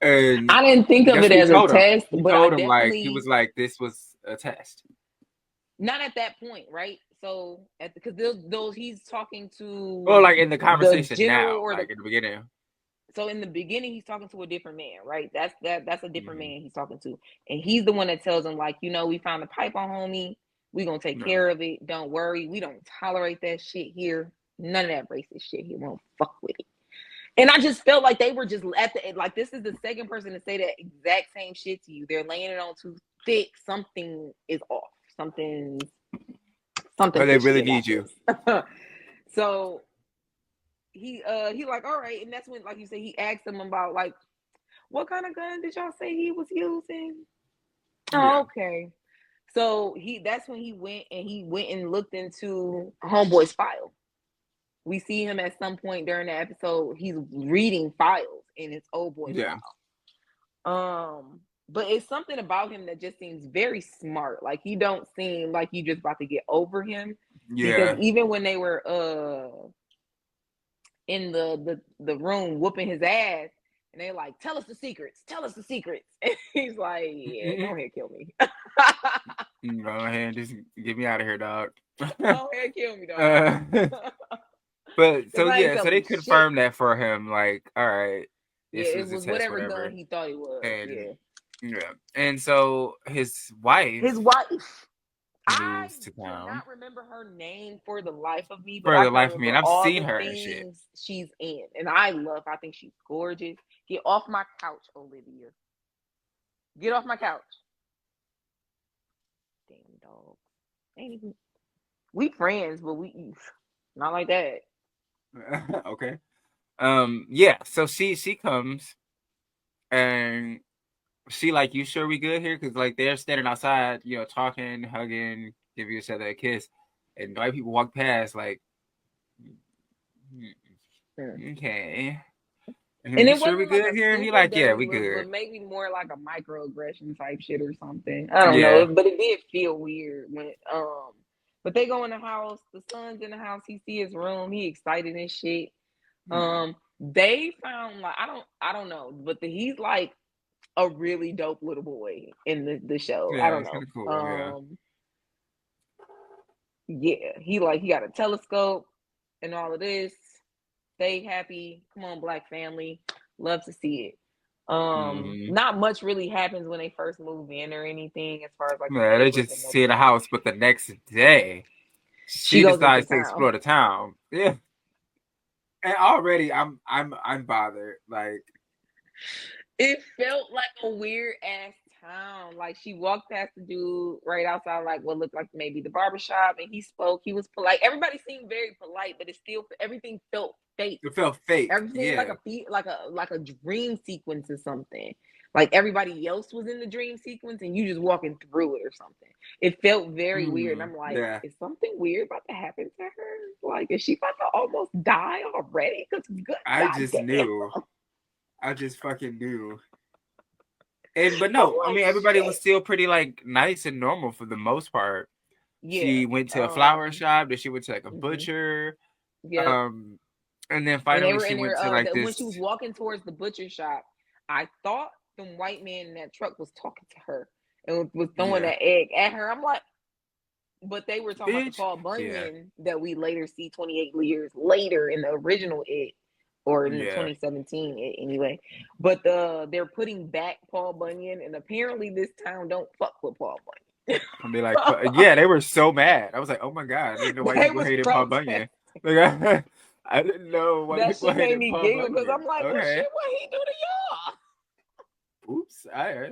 And I didn't think of guess it what he as a told him? test, He but I told him like he definitely was like, "This was a test." not at that point, right? So at because those he's talking Or to like in the the conversation general now, or the like in the beginning. so in the beginning he's talking to a different man, right? That's a different Mm-hmm. man he's talking to, and he's the one that tells him like, we found a pipe on homie, we gonna take No. care of it. Don't worry, we don't tolerate that shit here. None of that racist shit. He won't fuck with it. And I just felt like they were just at the like this is the second person to say that exact same shit to you. They're laying it on too thick. Something is off. Something Or they fishy really about need you. this. So he like, all right, and that's when, like you said, he asked him about like what kind of gun did y'all say he was using? Oh, Yeah. okay. So that's when he went and looked into Homeboy's file. We see him at some point during the episode. He's reading files in his old boy's Yeah. file. But it's something about him that just seems very smart. Like he don't seem like you just about to get over him. Because Yeah. even when they were in the room whooping his ass, and they like, tell us the secrets, tell us the secrets. And he's like, yeah, go ahead, kill me. Go ahead, just get me out of here, dog. Go ahead, kill me, dog. uh, but Because so I ain't yeah, so they telling shit. confirmed that for him. Like, all right, Yeah, this it was a was test, whatever gun whatever. he thought it was. And Yeah. yeah, and so his wife His wife, I moves to town cannot remember her name for the life of me, but for I the can life of me, remember and I've all seen the her and shit. things she's in. And I think she's gorgeous. Get off my couch, Olivia. Get off my couch. Damn dog. Ain't even we friends, but we not like that. Okay. Yeah. So she comes and she like, you sure we good here? Because like they're standing outside, talking, hugging, give each other a kiss, and white people walk past like, Hmm. okay, and And you it sure we wasn't like good a here? And he super like, yeah, dirty we look, good. but maybe more like a microaggression type shit or something. I don't know, Yeah. but it did feel weird when but they go in the house, the son's in the house, he see his room, he excited and shit. Yeah. They found like I don't know, but he's like a really dope little boy in the show. I Yeah, don't it's kind know. of cool. Yeah. Yeah, he got a telescope and all of this. Stay happy. Come on, Black family. Love to see it. Hmm. Not much really happens when they first move in or anything as far as like the Yeah, they neighbors just and see the nothing. house, but the next day She she goes into decides to town. explore the town. Yeah. And already I'm bothered. Like, It felt like a weird ass town. Like she walked past the dude right outside, like what looked like maybe the barbershop, and he spoke. He was polite. Everybody seemed very polite, but it still everything felt fake. it felt fake. Everything like Yeah. a dream sequence or something. Like everybody else was in the dream sequence and you just walking through it or something. It felt very weird. And Hmm. I'm like, Yeah. is something weird about to happen to her? Like, is she about to almost die already? Because good I just goddamn. knew. I just fucking knew. And but I'm no, I like, mean everybody was shit. still pretty like nice and normal for the most part. Yeah. She went to a flower shop, then she went to like a Mhm. butcher. Yep. Um and then And they finally were she in went there. to like When she was this. walking towards the butcher shop, I thought the white man in that truck was talking to her and was throwing Yeah. that egg at her. I'm like, but they were talking about the Bitch. Paul Yeah. Bunyan that we later see 28 years later in the original It, or in the Yeah. 2017 It anyway. But they're putting back Paul Bunyan, and apparently this town don't fuck with Paul Bunyan. And they like, yeah, they were so mad. I was like, oh my god, I didn't know white They people was hated Paul protesting. Bunyan. Like, I didn't know white That people shit made hated me Paul giggle because Bunyan. I'm like, well, Okay. shit, what he do to y'all? Oops. I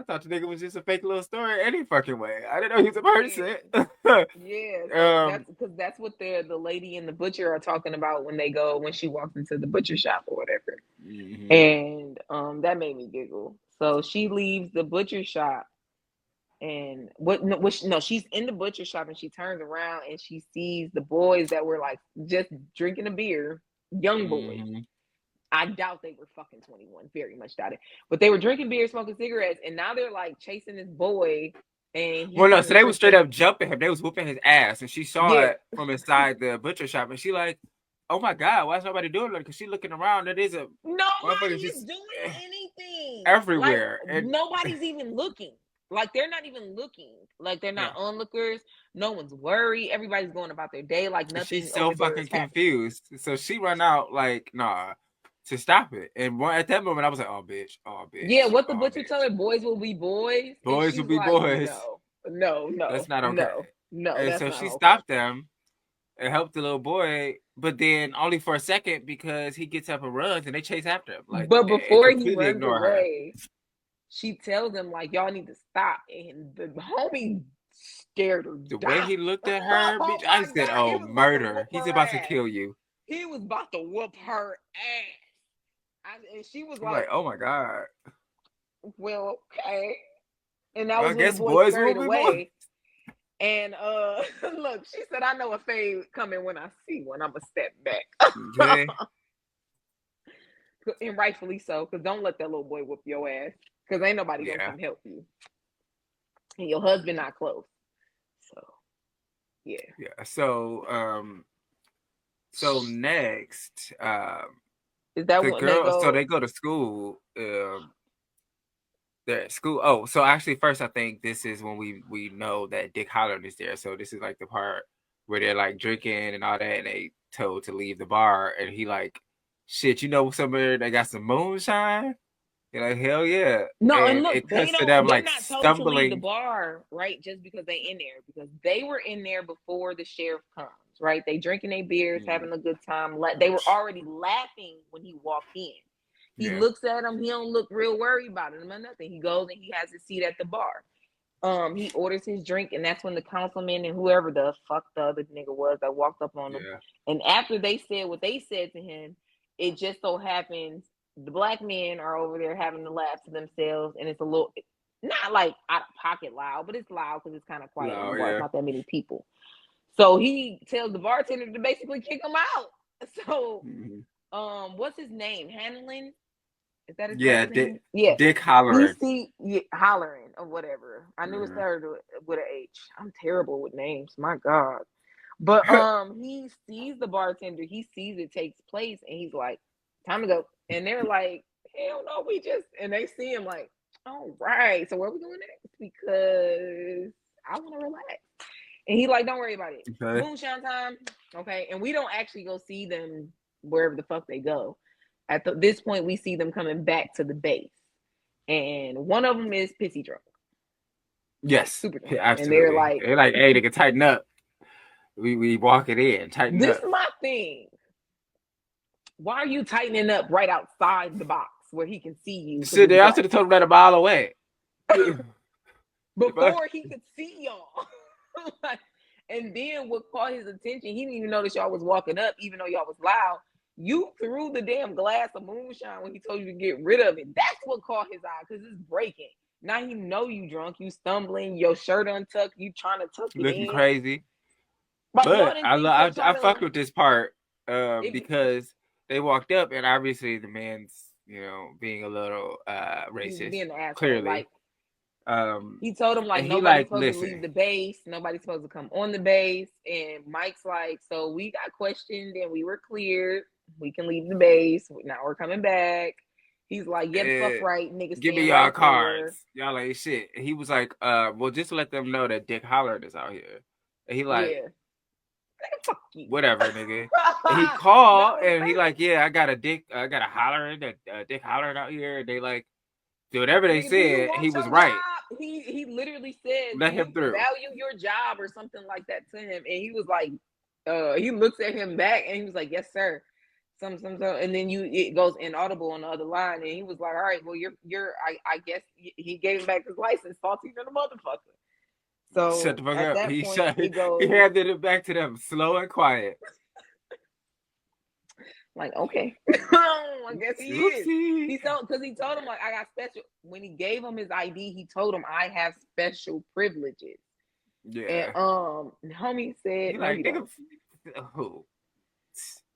thought the nigga was just a fake little story any fucking way. I didn't know he was a Yeah. person. Yeah, so um. that's what the lady and the butcher are talking about when she walks into the butcher shop or whatever. Mhm. And that made me giggle. So she leaves the butcher shop And no, she's in the butcher shop and she turns around and she sees the boys that were like just drinking a beer, young boys. Mm-hmm. I doubt they were fucking 21, very much doubt it. But they were drinking beer, smoking cigarettes, and now they're like chasing this boy, and he Well, no, kind so of they was trips straight up. up jumping him. They was whooping his ass, and she saw Yeah, it from inside the butcher shop, and she like, "Oh my god, why is nobody doing it?" Because she looking around, and there's a nobody motherfucker is just doing anything. Like everywhere, and nobody's even looking. Like they're not even looking. Like they're no, not onlookers. No one's worried. Everybody's going about their day. Like she's nothing so over there fucking is happening. confused. So she run out like, nah, to stop it. And at that moment, I was like, oh Yeah, bitch, what the oh butcher tell her? bitch, Boys will be boys, and boys will she's be like, boys. no, no, That's no, not okay. no, no. And That's so not she okay. stopped them and helped the little boy, but then only for a second because he gets up and runs and they chase after him, like, But and before he completely runs ignore her. away, she tells him like, y'all need to stop, and the homie scared her The way down. he looked at her, Oh bitch, I my said, god, he "Oh, was about to murder! whoop He's her about to ass. kill you." He was about to whoop her ass. And she was I'm like, like, "Oh my god!" well, okay. And that Well, I was when the guess boy boys will scurried be boys. away. And look, she said, I know a fade coming when I see one. I'ma step back. Okay. And rightfully so, because don't let that little boy whoop your ass. Because ain't nobody gonna Yeah, come help you. And your husband not close. So yeah. yeah. So next, Is that the when they girl. So go? they go to school. They're at school. Oh, so actually, first I think this is when we know that Dick Holland is there. So this is like the part where they're like drinking and all that, and they told to leave the bar, and he like, shit, you know somewhere that got some moonshine? You're like, hell yeah, No, and and look, it cuts to them they're like not told to leave the stumbling. bar, right? Just because they in there. Because they were in there before the sheriff comes, right? They drinking their beers, Mm, having a good time. They were already laughing when he walked in. He yeah, looks at him, he don't look real worried about him or nothing. He goes and he has a seat at the bar. He orders his drink, and that's when the councilman and whoever the fuck the other nigga was that walked up on him. yeah, And after they said what they said to him, it just so happens the black men are over there having to laugh to themselves, and it's a little not like out of pocket loud, but it's loud because it's kind of quiet in the no, bar. It's yeah, not that many people. So he tells the bartender to basically kick him out. So, mhm. what's his name? Hanlon? Is that his Yeah, last Dick, name? Yeah. Dick He Halloran. see hollering or whatever. I knew it Mhm. started with an H. I'm terrible with names. My God. But he sees the bartender. He sees it takes place, and he's like, "Time to go." And they're like, "Hell no, we just." And they see him like, "All right, so where are we going next? Because I want to relax." And he like, "Don't worry about it. Okay. Moonshine time, okay." And we don't actually go see them wherever the fuck they go. This point, we see them coming back to the base, and one of them is pissy drunk, like Yes, super drunk, yeah, and they're absolutely. like, They're like, hey, they can tighten up. We walk it in, tighten "This up. is my thing. Why are you tightening up right outside the box where he can see you because Shit, it's they black also told them that a mile away. before he could see y'all?" And then what caught his attention? He didn't even notice y'all was walking up, even though y'all was loud. You threw the damn glass of moonshine when he told you to get rid of it. That's what caught his eye because it's breaking. Now he know you drunk, you stumbling, your shirt untucked, you trying to tuck it Looking in. crazy. Like y'all But didn't think for I trying to fucked with this part if because they walked up and obviously the man's being a little he's racist being an asshole. clearly. Like he told him like And he nobody's like, supposed to leave listen, the base, nobody's supposed to come on the base. And Mike's like, so we got questioned and we were cleared. We can leave the base. Now we're coming back. He's like, yeah, the fuck uh, right, nigga, give me stand y'all right there. cards. Y'all ain't shit. And he was like, well, just to let them know that Dick Hollard is out here. And he like, Yeah, fuck you. whatever, nigga. And he Now called the and he thing, like, yeah, I got a holler that Dick Hollard out here. And they like, do whatever they nigga, do you said. want He was your right. job? He literally said, do Let you him through. value your job or something like that to him? And he was like, he looks at him back and he was like, yes, sir. Some, and then it goes inaudible on the other line, and he was like, all right, well, I guess he gave him back his license, salty than a motherfucker. Shut So the fuck at up. that point, it He goes, handed it back to them slow and quiet. Like, okay. I guess he is. Oopsie. He told him, like, I got special. When he gave him his ID, he told him, I have special privileges. And Yeah. homie said, You no, like you nigga? don't. Who?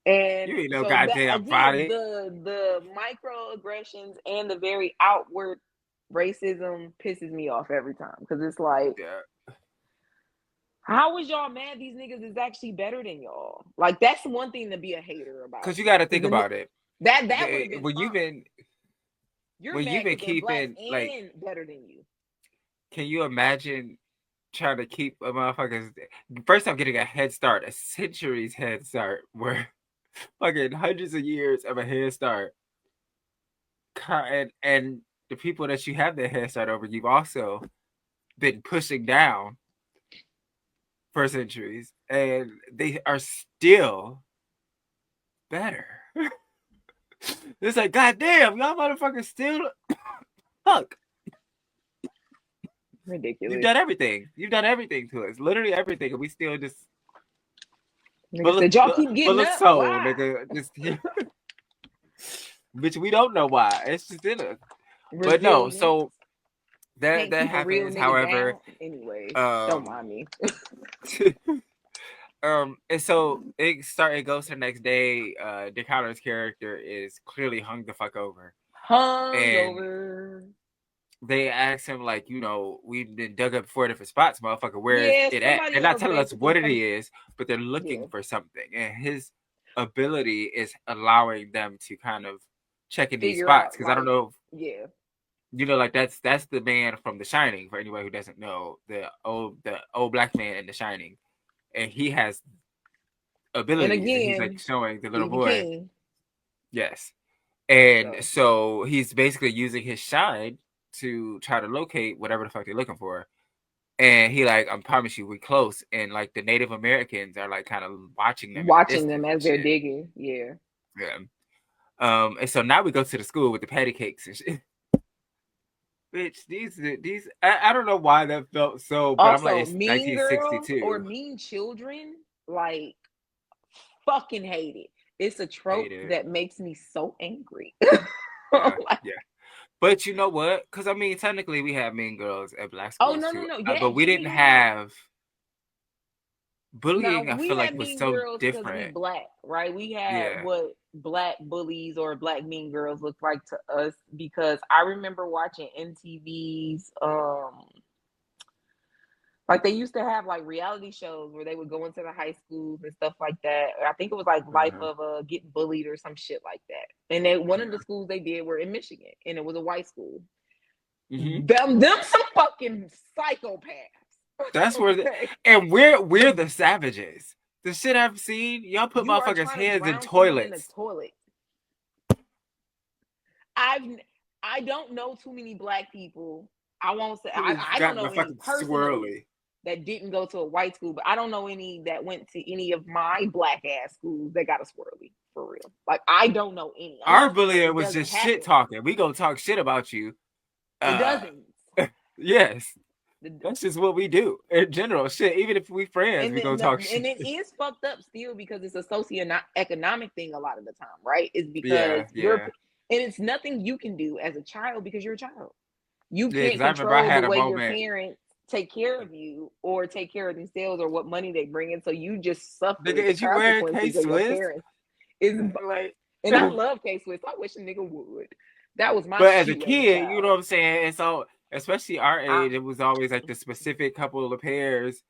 And You ain't no so that goddamn again, body. the microaggressions and the very outward racism pisses me off every time because it's like, Yeah. how is y'all mad these niggas is actually better than y'all? Like that's one thing to be a hater about. Cause you got to Because think about it. that would have been When fine. you've You're been mad because they're black keeping like, and better than you. can you imagine trying to keep a motherfucker's first time getting a head start, a century's head start, where fucking hundreds of years of a head start, and the people that you have that head start over, you've also been pushing down for centuries, and they are still better. It's like, goddamn, y'all motherfuckers still fuck. You've Ridiculous. done everything. You've done everything to us, literally everything, and we still just Nigga said, y'all keep full getting of up. soul, Why? nigga. Just which we don't know why. It's just in us. But no, Resilience. so that Can't that keep a real happens. nigga However, down. Anyways, don't um, mind me. and so it goes to the next day. Dick Halloran's character is clearly hung the fuck over, and Hungover. they ask him like, we've been dug up 4 different spots, motherfucker. Where is Yeah, it at? somebody They're not else telling us basically what it come. is, but they're Yeah, looking for something, and his ability is allowing them to kind of check in these figure spots. out Because I don't like, know, yeah, like that's the man from The Shining. For anyone who doesn't know, the old black man in The Shining, and he has and abilities, and he's like again, showing the little Stephen boy. King. Yes, and So so he's basically using his shine to try to locate whatever the fuck they're looking for. And he like, I promise you, we close. And like the Native Americans are like kind of watching them in the watching them distance and as they're shit. digging. Yeah. Yeah. And so now we go to the school with the patty cakes and shit. Bitch, these I don't know why that felt so, but I'm like, Also, it's Mean Girls or 1962. Mean Children, like fucking hate it. It's a Hate trope it. that makes me so angry. Yeah, Like, yeah. But you know what? Because I mean, technically, we have mean girls at black oh schools no, no, too, no. Yeah, but we we didn't have. have Now bullying. I we feel like had was mean so girls because we different. black, right? We had Yeah. what black bullies or black mean girls look like to us because I remember watching MTV's like they used to have like reality shows where they would go into the high schools and stuff like that. I think it was like Life Uh-huh. of Getting Bullied or some shit like that. And then one of the Yeah. schools they did were in Michigan, and it was a white school. Hmm. Them some fucking psychopaths. That's where Okay, and we're the savages. The shit I've seen, y'all put you are motherfuckers' trying to hands in drown someone in a toilets. toilet. I've I don't know too many black people. I won't say Who I don't got the know any fucking personally swirly. that didn't go to a white school, but I don't know any that went to any of my black ass schools that got a swirly for real. Like I don't know any. I'm Our not saying bullying it was doesn't just shit happen. talking. We gonna talk shit about you. It Uh doesn't. yes. The, That's just what we do in general. Shit, even if we friends, and we gonna the, talk and shit. it is fucked up still because it's a socio-economic thing a lot of the time, right? Is because Yeah, you're yeah. and it's nothing you can do as a child because you're a child. You Yeah, can't because I remember I control the had a way your moment. parents take care of you or take care of themselves or what money they bring in. So you just Nigga, suffer the is you wearing consequences of your K-Swiss? parents. Is Like and I love K Swiss. I wish a nigga would. That was my but as a shoe as a kid, you know child. what I'm saying? And so, especially our I age, it was always like the specific couple of pairs,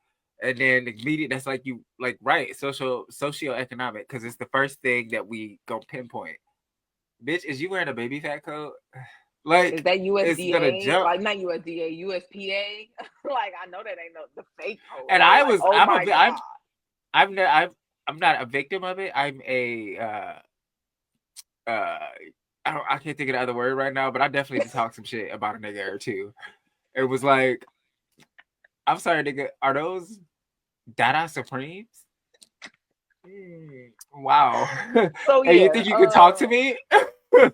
and then the immediate. That's like you, like right, socio-economic, because it's the first thing that we go pinpoint. Bitch, is you wearing a baby fat coat? is Like that it's gonna USDA? jump. Like not USDA, USPA. Like I know that ain't no the fake code, And right? I Like was, oh my god. I'm not a victim of it. I'm a uh I can't think of the other word right now, but I definitely did talk some shit about a nigga or two. It was like, I'm sorry, nigga, are those Dada Supremes? Wow. So And you yeah, think you could talk to me?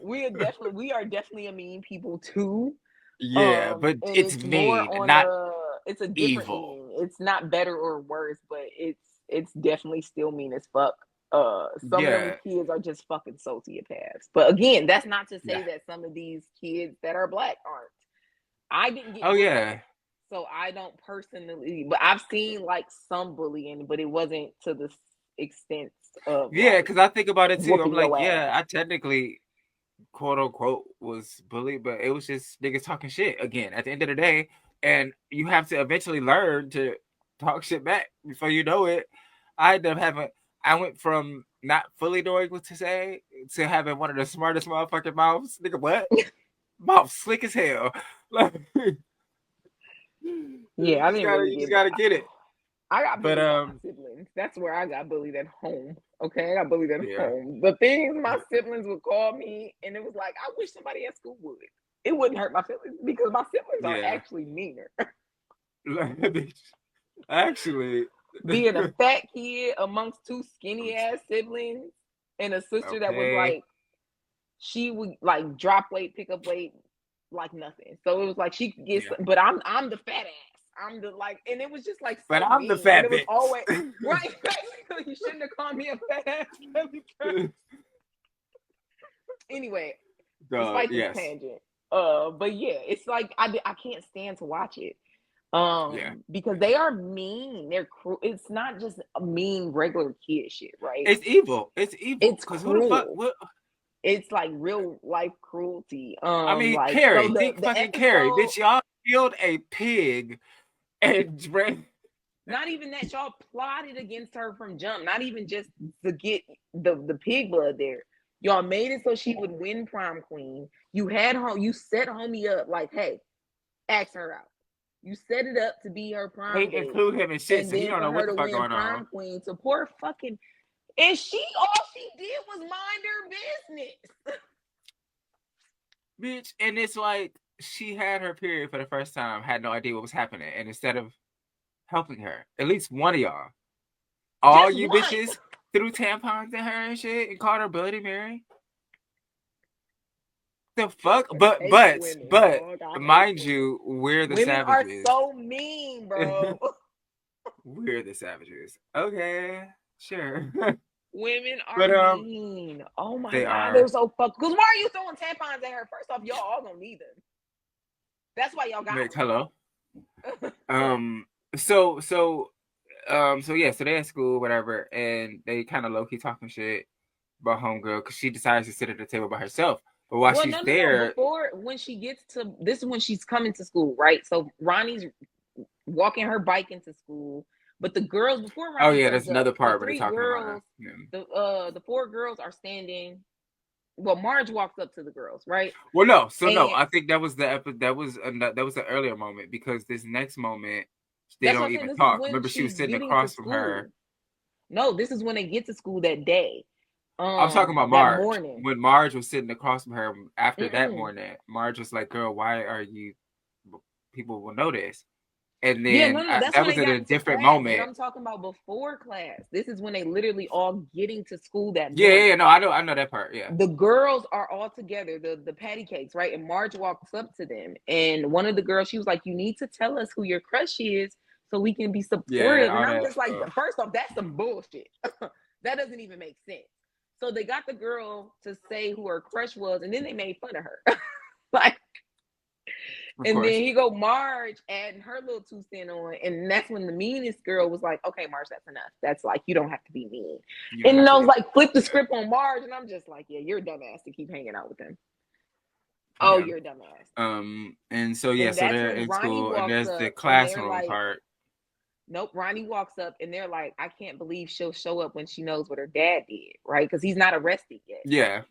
we are definitely a mean people too. Yeah, but And it's it's more mean, on not a it's a different evil. meaning. It's not better or worse, but it's definitely still mean as fuck. Some of them Yeah. kids are just fucking sociopaths. But again, that's not to say Yeah. that some of these kids that are black aren't. I didn't get Oh bullied, yeah. so I don't personally, but I've seen like some bullying, but it wasn't to the extent of Yeah, like because I think about it too. I'm whooping like, your yeah, ass. I technically quote unquote was bullied, but it was just niggas talking shit again at the end of the day. And you have to eventually learn to talk shit back before you know it. I ended up having I went from not fully knowing what to say to having one of the smartest motherfucking mouths. Nigga, what? Mouth slick as hell. Like Yeah, I didn't really you just get. gotta get it. I got But bullied by my siblings. That's where I got bullied at home. Okay, I got bullied at yeah. home. The things my siblings would call me, and it was like, I wish somebody at school would. It wouldn't hurt my feelings because my siblings are Yeah. actually meaner. Actually. Being a fat kid amongst two skinny ass siblings and a sister that was Okay. like, she would like drop weight, pick up weight like nothing. So it was like she could get, Yeah. but I'm the fat ass. I'm the like, and it was just like But so I'm the mean, and fat it was bitch. always right. You shouldn't have called me a fat ass. Anyway, despite this Yes. tangent, but yeah, it's like I can't stand to watch it. Yeah. Because they are mean. They're cruel. It's not just a mean regular kid shit, right? It's evil. It's evil. It's Cause who the fuck? cruel. What? It's like real life cruelty. I mean, Like so Carrie. Think the fucking Carrie, episode, bitch. Y'all killed a pig and drank. not even that y'all plotted against her from jump. Not even just to get the pig blood there. Y'all made it so she would win prom queen. You had home. You set homie up like, hey, ask her out. You set it up to be her prom Ain't date, include him in shit, and so he then don't for know what her the to fuck win going on. prom queen to poor fucking, and she all she did was mind her business. Bitch, and it's like she had her period for the first time, had no idea what was happening, and instead of helping her, at least one of y'all, all Just you one. bitches threw tampons at her and shit and called her Bloody Mary. The fuck? I hate women, But dog. I hate mind women. you, we're the Women are savages. so mean, bro. We're the savages. Okay, sure. Women are But mean. Oh my they god, they're are. so fuck. Because why are you throwing tampons at her? First off, y'all all gonna need them. That's why y'all got Like, hello. them. Um. So so so yeah. So they at school, whatever, and they kind of low key talking shit about homegirl because she decides to sit at the table by herself. But while Well, she's no, no, no. there, Before when she gets to this is when she's coming to school, right? So Ronnie's walking her bike into school. But the girls before oh Ronnie yeah, shows there's up, another the part where they're three talking about her. girls, Yeah. the four girls are standing. Well, Marge walks up to the girls, right? Well, no. So no, And I think that was the that was the earlier moment because this next moment they that's what don't I'm saying. even This is talk. when Remember, she was she's sitting getting to across from her. school. No, this is when they get to school that day. I'm talking about That Marge. morning. When Marge was sitting across from her after that Mm-mm. morning, Marge was like, "Girl, why are you? People will notice." And Yeah, then no, no, that's that when they was at got a into different class, but moment. I'm talking about before class. This is when they literally all getting to school that Yeah, yeah, morning. yeah, no, I know that part. Yeah, The girls are all together, the patty cakes, right? And Marge walks up to them, and one of the girls, she was like, "You need to tell us who your crush is, so we can be yeah, supportive." And all I'm that. just like, first off, that's some bullshit. That doesn't even make sense. So they got the girl to say who her crush was, and then they made fun of her. Like, Of and course, then he go Marge adding her little 2 cents on, and that's when the meanest girl was like, "Okay, Marge, that's enough. That's like you don't have to be mean." you don't And have I to was be. like, flip the Yeah, script on Marge, and I'm just like, "Yeah, you're a dumbass to keep hanging out with him. Oh, yeah. you're a dumbass." And so yeah, And so that's they're when in Ronnie school, and walks there's the up, and they're classroom like, part. "Nope." Ronnie walks up, and they're like, "I can't believe she'll show up when she knows what her dad did, right? Because he's not arrested yet." Yeah,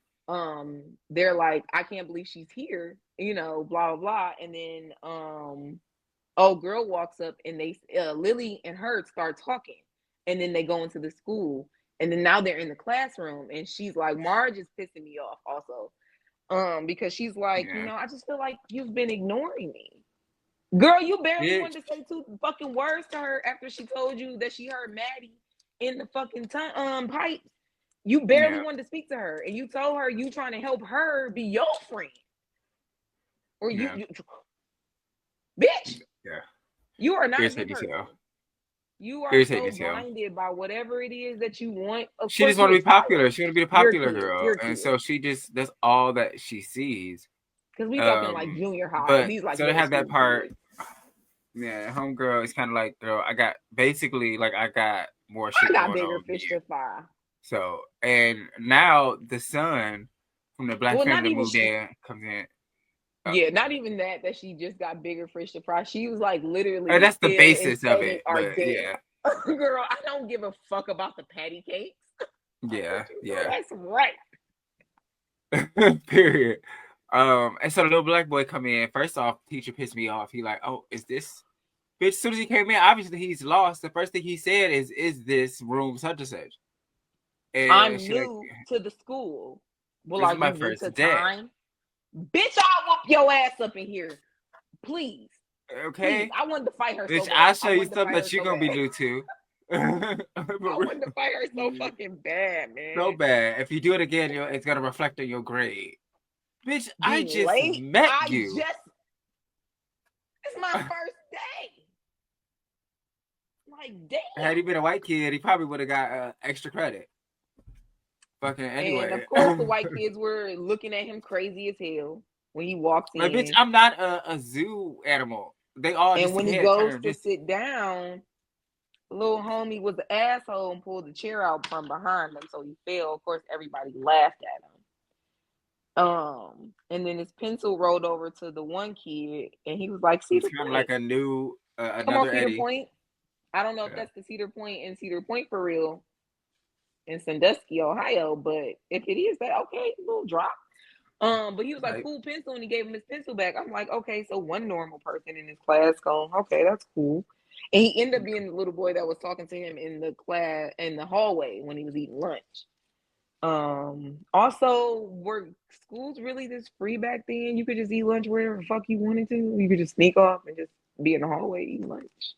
They're like, "I can't believe she's here, blah blah blah." And then old girl walks up, and they Lily and her start talking, and then they go into the school, and then now they're in the classroom, and she's like, Marge is pissing me off also, because she's like, yeah. I just feel like you've been ignoring me. Girl, you barely Bitch. wanted to say two fucking words to her after she told you that she heard Maddie in the fucking pipes. You barely Yeah, wanted to speak to her, and you told her you trying to help her be your friend, or yeah, bitch, yeah. you are not a good Irritating as person. hell. You are irritating so as hell. blinded by whatever it is that you want. Of She course, just want you're to a be popular. child. She want to be the You're a popular kid. girl, You're a and kid. so she just that's all that she sees. Because we talking like Um, junior high, and but these like so they middle have that school part. kids. Yeah, homegirl is kind of like, girl, I got basically like I got more I shit got going bigger on than fish you. to fry. So and now the son from the black Well, family not that even moved she. in comes in. Uh, Yeah, not even that. That she just got bigger fish to fry. She was like and literally that's the Phil and basis of Steven it, are but dead. yeah, Girl, I don't give a fuck about the patty cakes. I yeah, want you to know yeah. that's right. Period. And so the little black boy come in. First off, teacher pissed me off. He like, oh, is this bitch? As soon as he came in, obviously he's lost. The first thing he said is this room such and such? And I'm she like, new to the school. Well, this are is my you new first to day. time? Bitch, I'll whoop your ass up in here. Please. Please. Okay, I wanted to fight her so bitch, bad. I'll I show you wanted to something fight her that you're so gonna be bad. new to. I wanted to fight her so fucking bad, So man. bad. If you do it again, it's gonna reflect on your grade. Bitch, I Be just late. met you. It's my first day. Like, Had he damn. been a white kid, he probably would have got extra credit. Fucking And anyway. of course, the white kids were looking at him crazy as hell when he walks Like, bitch, in. I'm not a zoo animal. They all And just when he head goes turn. to Just sit down, little homie was the asshole and pulled the chair out from behind him, so he fell. Of course, everybody laughed at him. And then his pencil rolled over to the one kid, and he was like, it's "Cedar kind of Point, like a new come on, another Cedar Eddie. Point." I don't know if Yeah. that's the Cedar Point in Cedar Point for real in Sandusky, Ohio, but if it is that, okay, little drop. But he was like, Like, cool pencil, and he gave him his pencil back. I'm like, okay, so one normal person in his class going, okay, that's cool. And he ended up being the little boy that was talking to him in the class in the hallway when he was eating lunch. Also, were schools really this free back then? You could just eat lunch wherever the fuck you wanted to. You could just sneak off and just be in the hallway eating lunch.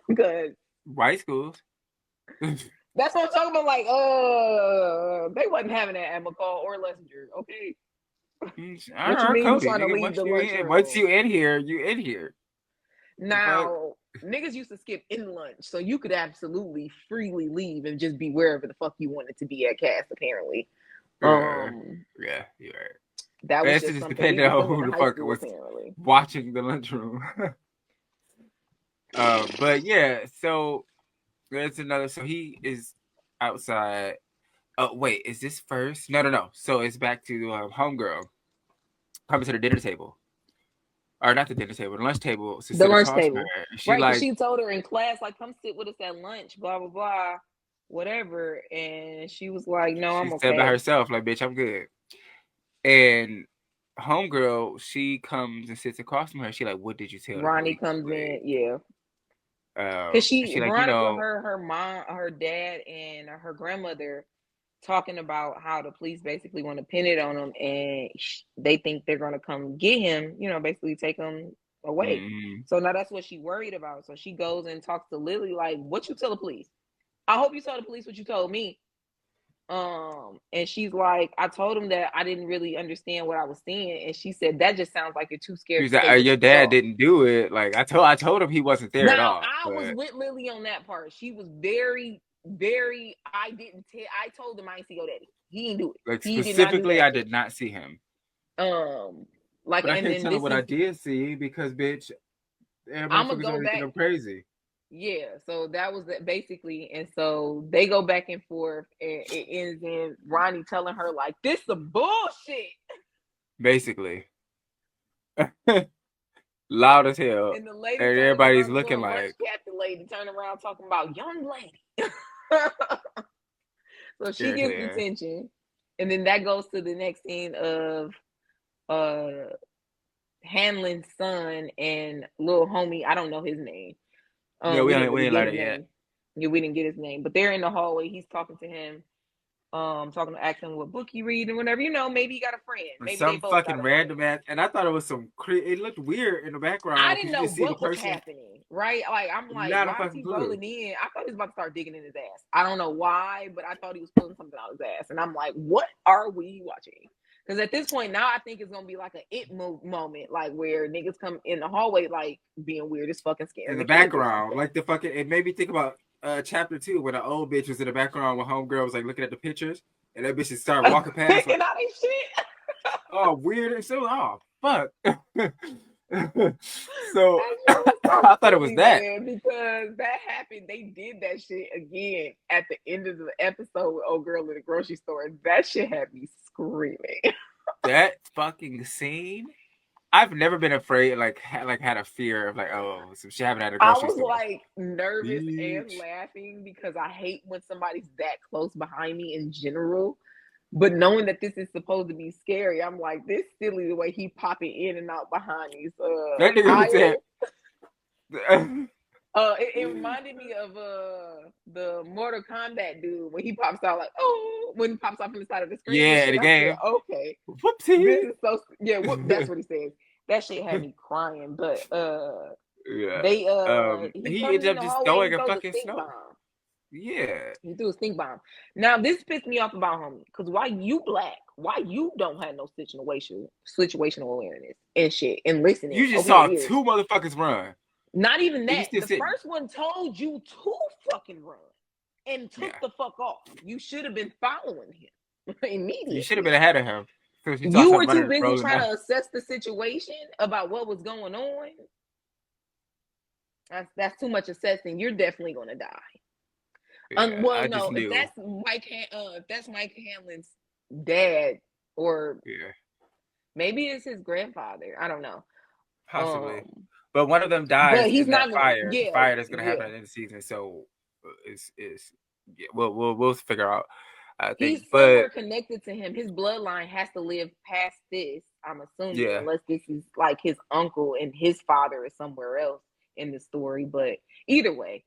Because white schools. that's what I'm talking about. Like, they wasn't having that at McCall or Lessinger. Okay, I what you heard mean you Cody, trying to nigga. leave the Once lunchroom? you in here, you in here. The fuck? Now, niggas used to skip in lunch, so you could absolutely freely leave and just be wherever the fuck you wanted to be at Cass. Apparently, Yeah, um, yeah, you're right. that was It's just just something we depending was on doing who in the high fuck school. was Apparently, watching the lunchroom. But yeah, so there's another. So he is outside. Oh wait, is this first? No, no, no. So it's back to homegirl coming to the dinner table, or not the dinner table, the lunch table to the sit lunch across from table, her. And she right? Because like she told her in class, like, "Come sit with us at lunch." Blah blah blah, whatever. And she was like, "No, she I'm said by okay." herself, like, bitch, I'm good. And homegirl, she comes and sits across from her. She like, what did you tell the Ronnie police? comes in, Like, yeah. Cause she she like, you Veronica know, heard her mom, her dad, and her grandmother talking about how the police basically want to pin it on him, and they think they're gonna come get him. You know, basically take him away. mm, So now that's what she worried about. So she goes and talks to Lily, like, "What you tell the police? I hope you tell the police what you told me." And she's like, "I told him that I didn't really understand what I was seeing," and she said, "That just sounds like you're too scared she's to like, say what your you dad saw." didn't do it. Like I told him he wasn't there at Now all. I was But with Lily on that part. She was very, very. I didn't tell. I told him I ain't see your daddy. He didn't do it. like He did not do specifically, that I shit. did not see him. Like, But I and can't then tell him this what I is. did see because bitch, I'm gonna motherfuckers go already think back. I'm crazy. Yeah. So that was it basically, and so they go back and forth, and it ends in Ronnie telling her like, "This some bullshit." Basically. Loud as hell. And the lady And turning everybody's around, the looking little lunch like, captain lady turning around talking about young lady. So she gets irritating. detention, and then that goes to the next scene of uh Hanlon's son and little homie. I don't know his name. Yeah, We didn't we really ain't get like his it yet. name. Yeah, we didn't get his name, but they're in the hallway. He's talking to him, talking to asking what book he read and whatever. You know, maybe he got a friend. Or Maybe they some both got fucking a friend. random ass, and I thought it was some. It looked weird in the I background didn't because you know just see the what was person. happening, right? Like, I'm like, Not a why is fucking he clue. rolling in? I thought he was about to start digging in his ass. I don't know why, but I thought he was pulling something out of his ass. And I'm like, what are we watching? Because at this point now, I think it's gonna be like a moment, like where niggas come in the hallway like being weird as fucking In scaring the the kids or background, something. like the fucking, it made me think about chapter 2 when the old bitch was in the background when homegirl was like looking at the pictures, and that bitch just started walking past like, Picking out his shit. oh, weird, and so, oh, fuck. So That shit was so I thought it was silly, that. man, because that happened. They did that shit again at the end of the episode with old girl in the grocery store. That shit had me screaming. That fucking scene. I've never been afraid, like, had a fear of like, oh, some shit happened at a I grocery was store. like nervous and Bitch. laughing because I hate when somebody's that close behind me in general. But knowing that this is supposed to be scary, I'm like, this silly the way he popping in and out behind these That nigga who said, aisles. It reminded me of the Mortal Kombat dude when he pops out like, oh, when he pops off from the side of the screen and yeah, in shit. the I said, game. okay, Whoopsie. this is so yeah. That's what he says. That shit had me crying. But Yeah. they he He comes ended in up the just hallway and throwing he a throws a fucking stink snow. bomb. Yeah. He threw a stink bomb. Now this pissed me off about homie because why you black? Why you don't have no situational awareness and shit and listening You just over your saw ears? two motherfuckers run. Not even And you that. still The sitting. first one told you to fucking run and took Yeah. the fuck off. You should have been following him You should have been immediately. ahead of him. Because you saw You were something too running busy rolling trying down. to assess the situation about what was going on. That's too much assessing. You're definitely gonna die. Yeah. Well, I just no, knew. If that's Mike Hanlon's dad, or Yeah. maybe it's his grandfather. I don't know. Possibly. Um, But one of them but dies he's in not that gonna. fire. The Yeah, fire that's gonna happen yeah. at the end of the season. So is yeah, we'll figure out. I think. He's But somewhere connected to him. His bloodline has to live past this, I'm assuming, yeah. unless this is like his uncle and his father is somewhere else in the story. But either way,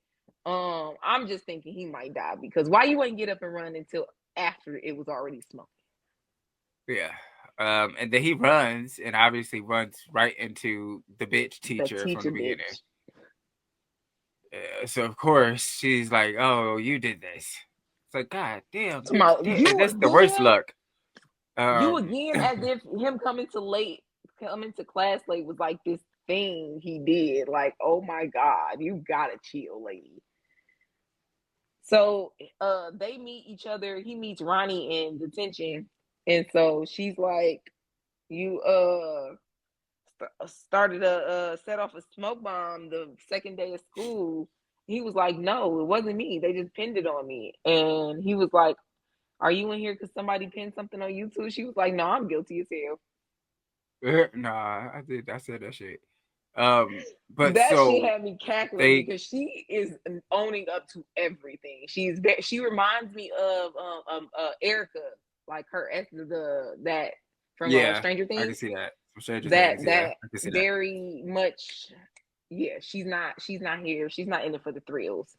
I'm just thinking he might die because why you ain't get up and run until after it was already smoking? Yeah. And then he runs and obviously runs right into the bitch The teacher from teacher the beginning. bitch. So of course she's like, "Oh, you did this." It's like, God damn, bitch, Tomorrow, damn, you that's the worst again, luck. Um, as if him coming to class late was like this thing he did. Like, oh my God, you gotta chill, lady. So they meet each other. He meets Ronnie in detention. And so she's like, you started a set off a smoke bomb the second day of school. He was like, no, it wasn't me. They just pinned it on me. And he was like, are you in here because somebody pinned something on you too? She was like, no, I'm guilty as hell. nah, I said that shit. But That shit so had me cackling they, because she is owning up to everything. She reminds me of Erica, like her as the that from yeah, Stranger I can Things. see that. From Stranger Things, yeah, That I can see that. very much, yeah. She's not here. She's not in it for the thrills,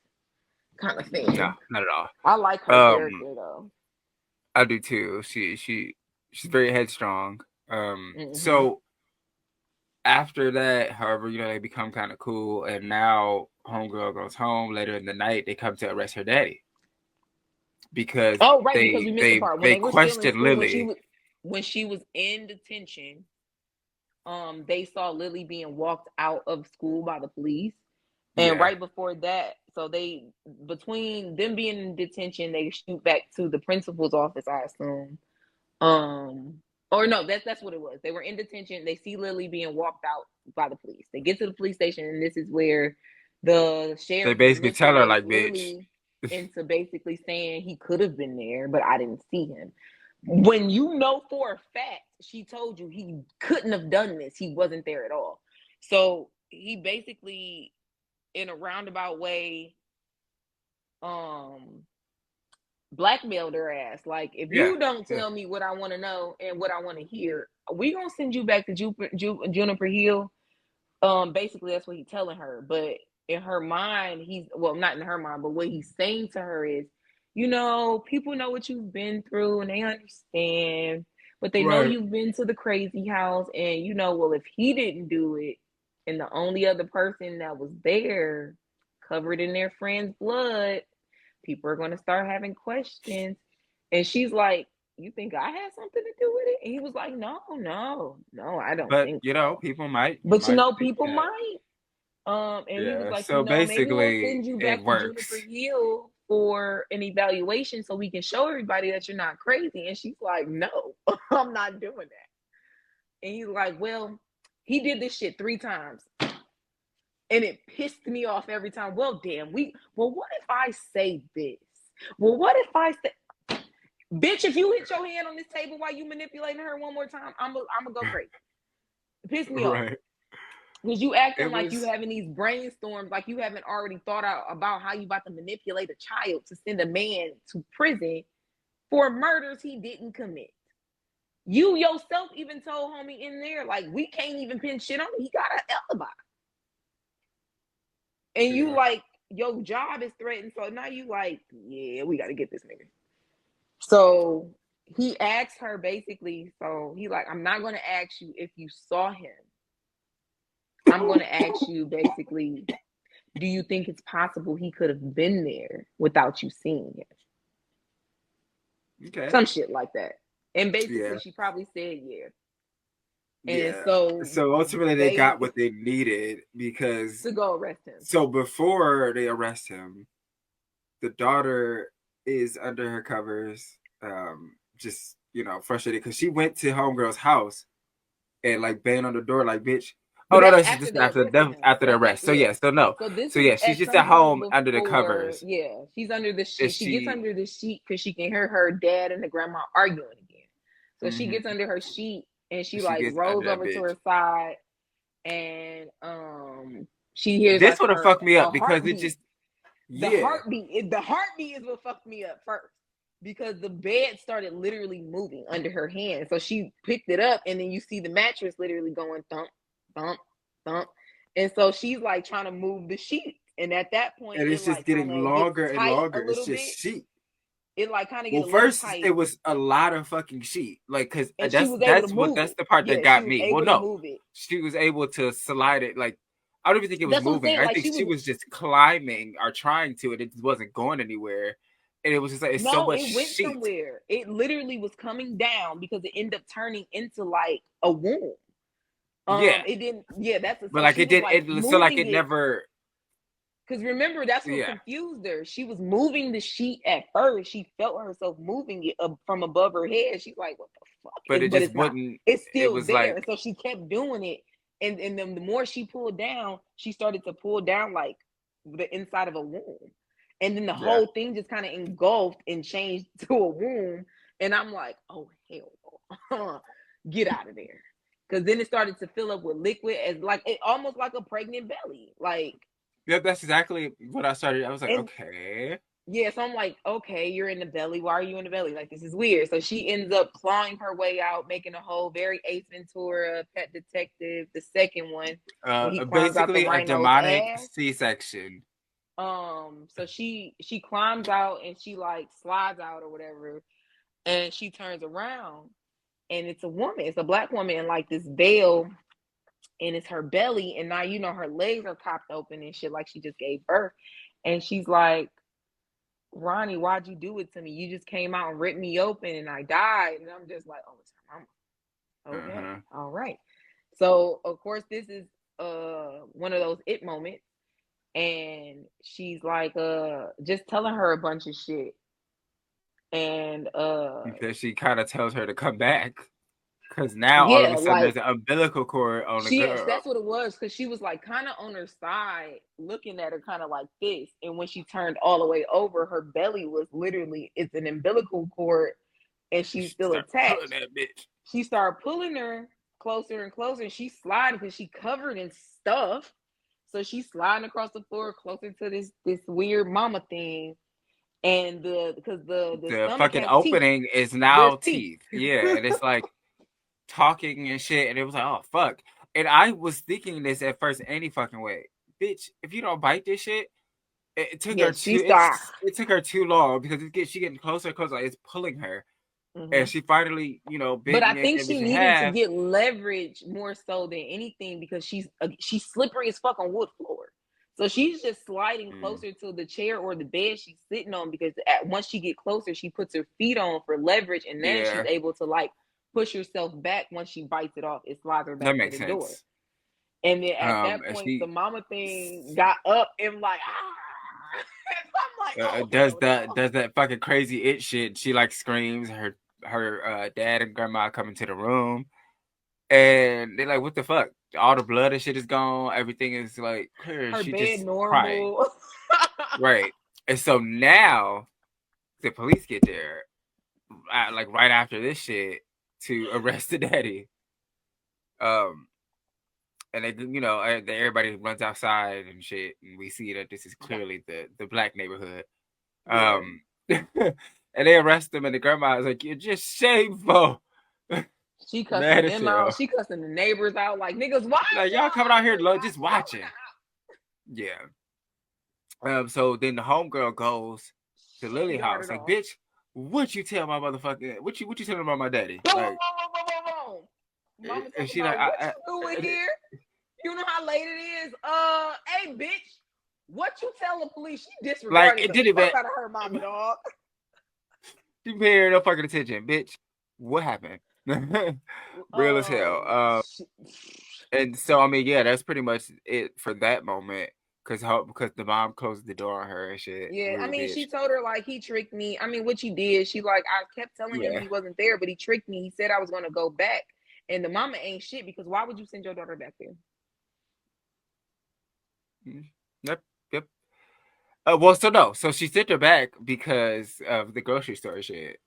kind of No, thing. not at all. I like her Um, character though. I do too. She's very headstrong. Hmm. So after that, however, they become kind of cool, and now homegirl goes home later in the night. They come to arrest her daddy because Oh, right, because they we missed the they part when they they were still in questioned school Lily. when she was in detention. They saw Lily being walked out of school by the police. And Yeah, right before that, so they between them being in detention, they shoot back to the principal's office, I assume. Or no, that's what it was. They were in detention. They see Lily being walked out by the police. They get to the police station, and this is where the they sheriff basically tell her manipulates like, "Bitch." Lily into basically saying he could have been there, but I didn't see him. When you know for a fact she told you he couldn't have done this, he wasn't there at all. So he basically, in a roundabout way, um blackmailed her ass. Like, if Yeah, you don't yeah, tell me what I want to know and what I want to hear, we gonna send you back to Juniper Hill. Basically that's what he's telling her. But in her mind, he's, well, not in her mind, but what he's saying to her is, people know what you've been through and they understand, but they know right. you've been to the crazy house, and well, if he didn't do it and the only other person that was there covered in their friend's blood, people are going to start having questions. And she's like, you think I had something to do with it? And he was like, no, I don't But think you know, so. people might But think people that. might. And he was Yeah. like, So maybe we'll basically, send you it back to Juniper works. Hill for an evaluation so we can show everybody that you're not crazy. And she's like, no, I'm not doing that. And he's like, well, he did this shit 3 times. And it pissed me off every time. Well, damn, what if I say this? Well, what if I say, bitch, if you hit your hand on this table while you manipulating her one more time, I'm gonna go crazy. It pissed me off. Right. Because you acting It like you was having these brainstorms, like you haven't already thought out about how you about to manipulate a child to send a man to prison for murders he didn't commit. You yourself even told homie in there, like, we can't even pin shit on him. He got an alibi. And you yeah. like, your job is threatened. So now you like, yeah, we got to get this nigga. So he asked her basically, so he like, I'm not going to ask you if you saw him. I'm going to ask you basically, do you think it's possible he could have been there without you seeing him? Okay. Some shit like that. And Yeah. basically she probably said yeah. And Yeah. so So ultimately, they they got what they needed because to go arrest him. so before they arrest him, the daughter is under her covers, just frustrated because she went to homegirl's house and like banged on the door, like bitch. Oh But no, that's no, this after is they arrested him. after the That's arrest. after, So yeah. yeah, so no, So this so is yeah, she's at just at some point home under the before, covers, yeah, she's under the and sheet. She gets she under the sheet because she can hear her dad and the grandma arguing again. So she gets mm-hmm, under her sheet and she she like gets rolls under that over to bitch. her side and she hears This like would have fucked me a up because it heartbeat. just yeah, The heartbeat is what fucked me up first because the bed started literally moving under her hand. So she picked it up and then you see the mattress literally going thump, thump, thump. And so she's like trying to move the sheet. And at that point, and it it's just like kind getting of gets longer and tight a longer. It's little just bit. sheet. It like kind of get Well, a little first it tight. was a lot of fucking sheet, like because And she was able to move that's it. the part that Yeah, she got was me. Well, able to no, move it. she was able to slide it. Like I don't even think it was That's what I'm moving. saying. I Like think she she was was just climbing or trying to, and it wasn't going anywhere. And it was just like it's so no, much it went sheet. somewhere. It literally was coming down because it ended up turning into like a womb. Yeah, It didn't. Yeah, that's but so like she it was did. like It so like moving it it never. because remember that's what Yeah, confused her. She was moving the sheet at first. She felt herself moving it from above her head. She's like, "What the fuck?" but it But just it's not. wouldn't. It's It still was there, like and so she kept doing it. And then the more she pulled down, she started to pull down like the inside of a womb, and then the yeah, whole thing just kind of engulfed and changed to a womb. And I'm like, "Oh hell no, get out of there!" Because then it started to fill up with liquid, as like it almost like a pregnant belly, like. yeah. That's exactly what I started. I was like, And okay. yeah, so I'm like, okay, you're in the belly. Why are you in the belly? Like, this is weird. So she ends up clawing her way out, making a whole very Ace Ventura, Pet Detective, the second one, when he climbs out the Basically a rhino's demonic ass. C-section. So she climbs out and she like slides out or whatever, and she turns around and it's a woman, it's a black woman in like this veil, and it's her belly, and now her legs are popped open and shit, like she just gave birth, and she's like, Ronnie, why'd you do it to me? You just came out and ripped me open and I died. And I'm just like, oh, it's her mama. Okay, Uh-huh. all right. So of course this is one of those it moments. And she's like just telling her a bunch of shit. And Because she kind of tells her to come back. Because now all of yeah, a sudden there's like an umbilical cord on the girl. that's what it was, because she was like kind of on her side looking at her kind of like this, and when she turned all the way over, her belly was literally, it's an umbilical cord, and she's She still started pulling attached. that bitch. She started pulling her closer and closer, and she's sliding because she covered in stuff. So she's sliding across the floor closer to this weird mama thing. And the The stomach fucking has teeth. opening is There's now teeth. teeth. Yeah, and it's like talking and shit. And it was like, oh, fuck. And I was thinking this at first any fucking way. Bitch, if you don't bite this shit, it took Yeah, her she too. started. It took her too long because she getting closer and closer. Like, it's pulling her, Mm-hmm. and she finally, But bit I me that think bitch she in needed to half. get leverage more so than anything, because she's slippery as fuck on wood floor. So she's just sliding Mm. closer to the chair or the bed she's sitting on because once she get closer, she puts her feet on for leverage, and then she's Yeah, able to like push herself back. Once she bites it off, it slides her that back to makes the door. sense. And then at that And point, the she mama thing got up and like, ah. And I'm like, oh does hell that no. does that fucking crazy it shit. She like screams. Her dad and grandma come into the room, and they're like, "What the fuck? All the blood and shit is gone. Everything is like clear." Her She bed just crying, normal. right? And so now the police get there, like right after this shit, to arrest the daddy. Um, and they, everybody runs outside and shit, and we see that this is clearly the black neighborhood. Yeah. And they arrest him, and the grandma is like, "You're just shameful." She cussing Mad as them out. hell. She cussing the neighbors out. Like, niggas, why is Like, y'all coming out here just y'all out watching. Yeah. So then the homegirl goes to shit Lily house, darted like, off? "Bitch, what you tell my motherfucking what you telling about my daddy?" Boom, boom, Like, boom, boom, boom, boom, boom. Mama and talk she like, about what you doing I here. You know how late it is. Hey, bitch, what you tell the police? She like disregarded it the didn't even fuck out of her mama, dog. she paid no fucking attention, bitch. What happened? Real as hell. She, And so I mean, yeah, that's pretty much it for that moment. Because the mom closed the door on her and shit. yeah, I Rude mean, bitch. she told her like he tricked me. I mean, what she did, she like I kept telling him Yeah. he wasn't there, but he tricked me. He said I was gonna go back, and the mama ain't shit because why would you send your daughter back there? Mm. Yep. Yep. Well, so no. So she sent her back because of the grocery store shit.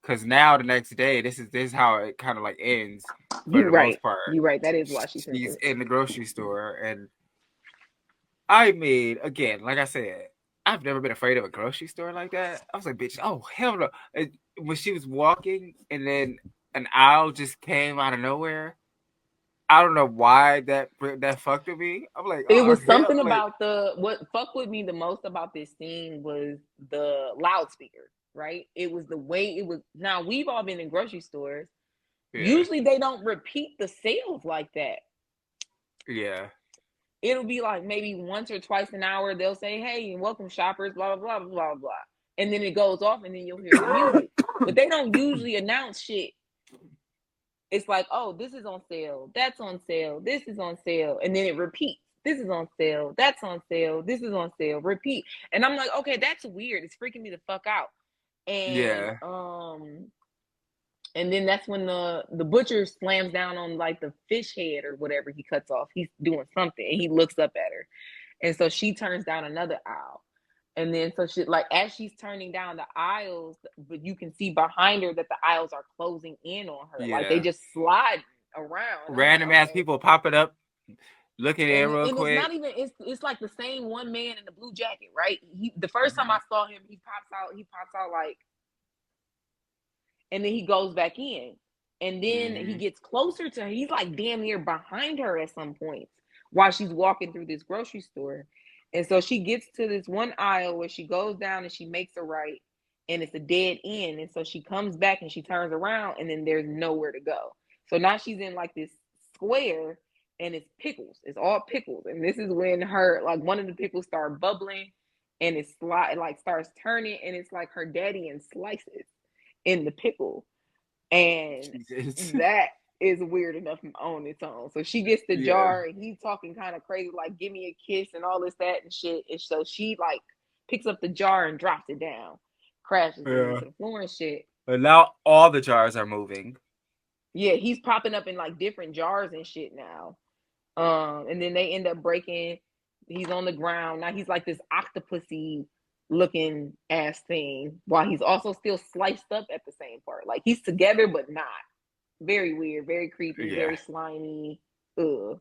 Because now the next day, this is how it kind of like ends for You the right, most part. you right. That is why she sent She's her. in the grocery store, and I mean, again, like I said, I've never been afraid of a grocery store like that. I was like, bitch, oh hell no. When she was walking, and then an aisle just came out of nowhere. I don't know why that fucked with me. I'm like, It oh was hell, something like about the what fucked with me the most about this scene was the loudspeaker, right? It was the way it was. Now we've all been in grocery stores. yeah, Usually they don't repeat the sales like that. yeah, It'll be like maybe once or twice an hour they'll say, "Hey, welcome shoppers," blah blah blah blah blah, and then it goes off, and then you'll hear the music. But they don't usually announce shit. It's like, oh, this is on sale, that's on sale, this is on sale, and then it repeats. This is on sale, that's on sale, this is on sale, repeat. And I'm like, okay, that's weird. It's freaking me the fuck out. And yeah, and then that's when the butcher slams down on like the fish head or whatever he cuts off. He's doing something and he looks up at her. And so she turns down another aisle. And then so she like as she's turning down the aisles, but you can see behind her that the aisles are closing in on her. Like they yeah. just slide around. And I'm like, Random ass okay. people popping up, looking in real And it's quick. not even it's like the same one man in the blue jacket, right? He the first time I saw him, he pops out like, and then he goes back in. And then he Mm-hmm. gets closer to her. He's like damn near behind her at some points while she's walking through this grocery store. And so she gets to this one aisle where she goes down and she makes a right, and it's a dead end. And so she comes back and she turns around, and then there's nowhere to go. So now she's in like this square, and it's pickles. It's all pickles. And this is when her like one of the pickles start bubbling, and it like starts turning, and it's like her daddy in slices in the pickle. And Jesus. that is weird enough on its own. So she gets the Yeah. jar and he's talking kind of crazy, like, give me a kiss and all this, that, and shit. And so she like picks up the jar and drops it down, crashes it Yeah. into the floor and shit. But now all the jars are moving. Yeah, he's popping up in like different jars and shit now. And then they end up breaking. He's on the ground now. He's like this octopusy looking ass thing, while he's also still sliced up at the same part. Like he's together but not. Very weird, very creepy, Yeah. very slimy. Ugh.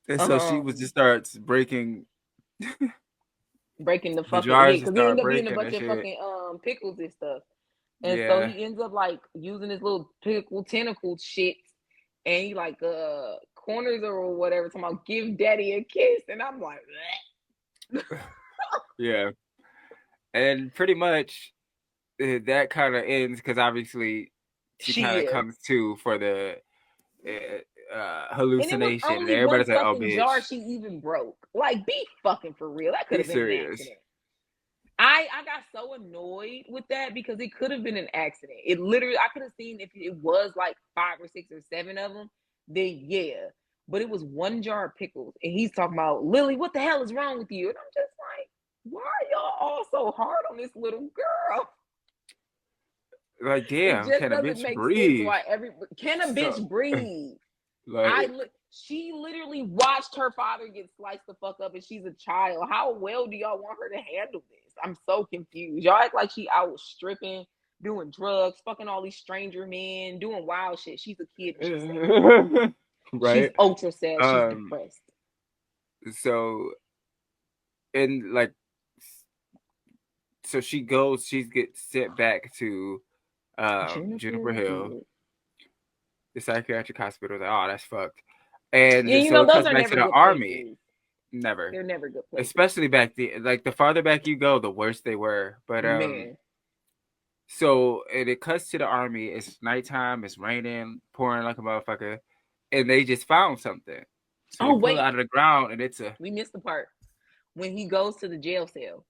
And so she was just Um, starts breaking breaking the the fucking yeah, jars, just because he start ended up being a breaking bunch and of shit. fucking pickles and stuff. And so Yeah. he ends up like using his little pickle tentacle shit, and he like corners her or whatever, talking about give daddy a kiss, and I'm like, Yeah. And pretty much that kind of ends because obviously she kind she of is. comes to for the And it was hallucination, and only one everybody's like, "Oh, fucking jar bitch, she even broke. Like, be fucking for real. That could be have been an serious." accident. I got so annoyed with that because it could have been an accident. It literally, I could have seen if it was like 5 or 6 or 7 of them, then yeah. But it was one jar of pickles, and he's talking about, Lily, what the hell is wrong with you? And I'm just like, why are y'all all so hard on this little girl? Like, It damn, just can a doesn't bitch make sense breathe? why can a So, bitch breathe? like, She literally watched her father get sliced the fuck up, and she's a child. How well do y'all want her to handle this? I'm so confused. Y'all act like she out stripping, doing drugs, fucking all these stranger men, doing wild shit. She's a kid and she's sad. She's right? ultra sad. She's Um, depressed. so and like, so she gets sent back to Juniper Hill, Juniper. the psychiatric hospital. Like, oh, that's fucked. And Yeah, so it those cuts are back to never the good army. places. Never. They're never good places. Especially back then. Like, the farther back you go, the worse they were. But Man. so and it cuts to the army. It's nighttime. It's raining, pouring like a motherfucker, and they just found something. So they Oh, pull it wait. out of the ground, and it's a We missed the part. When he goes to the jail cell.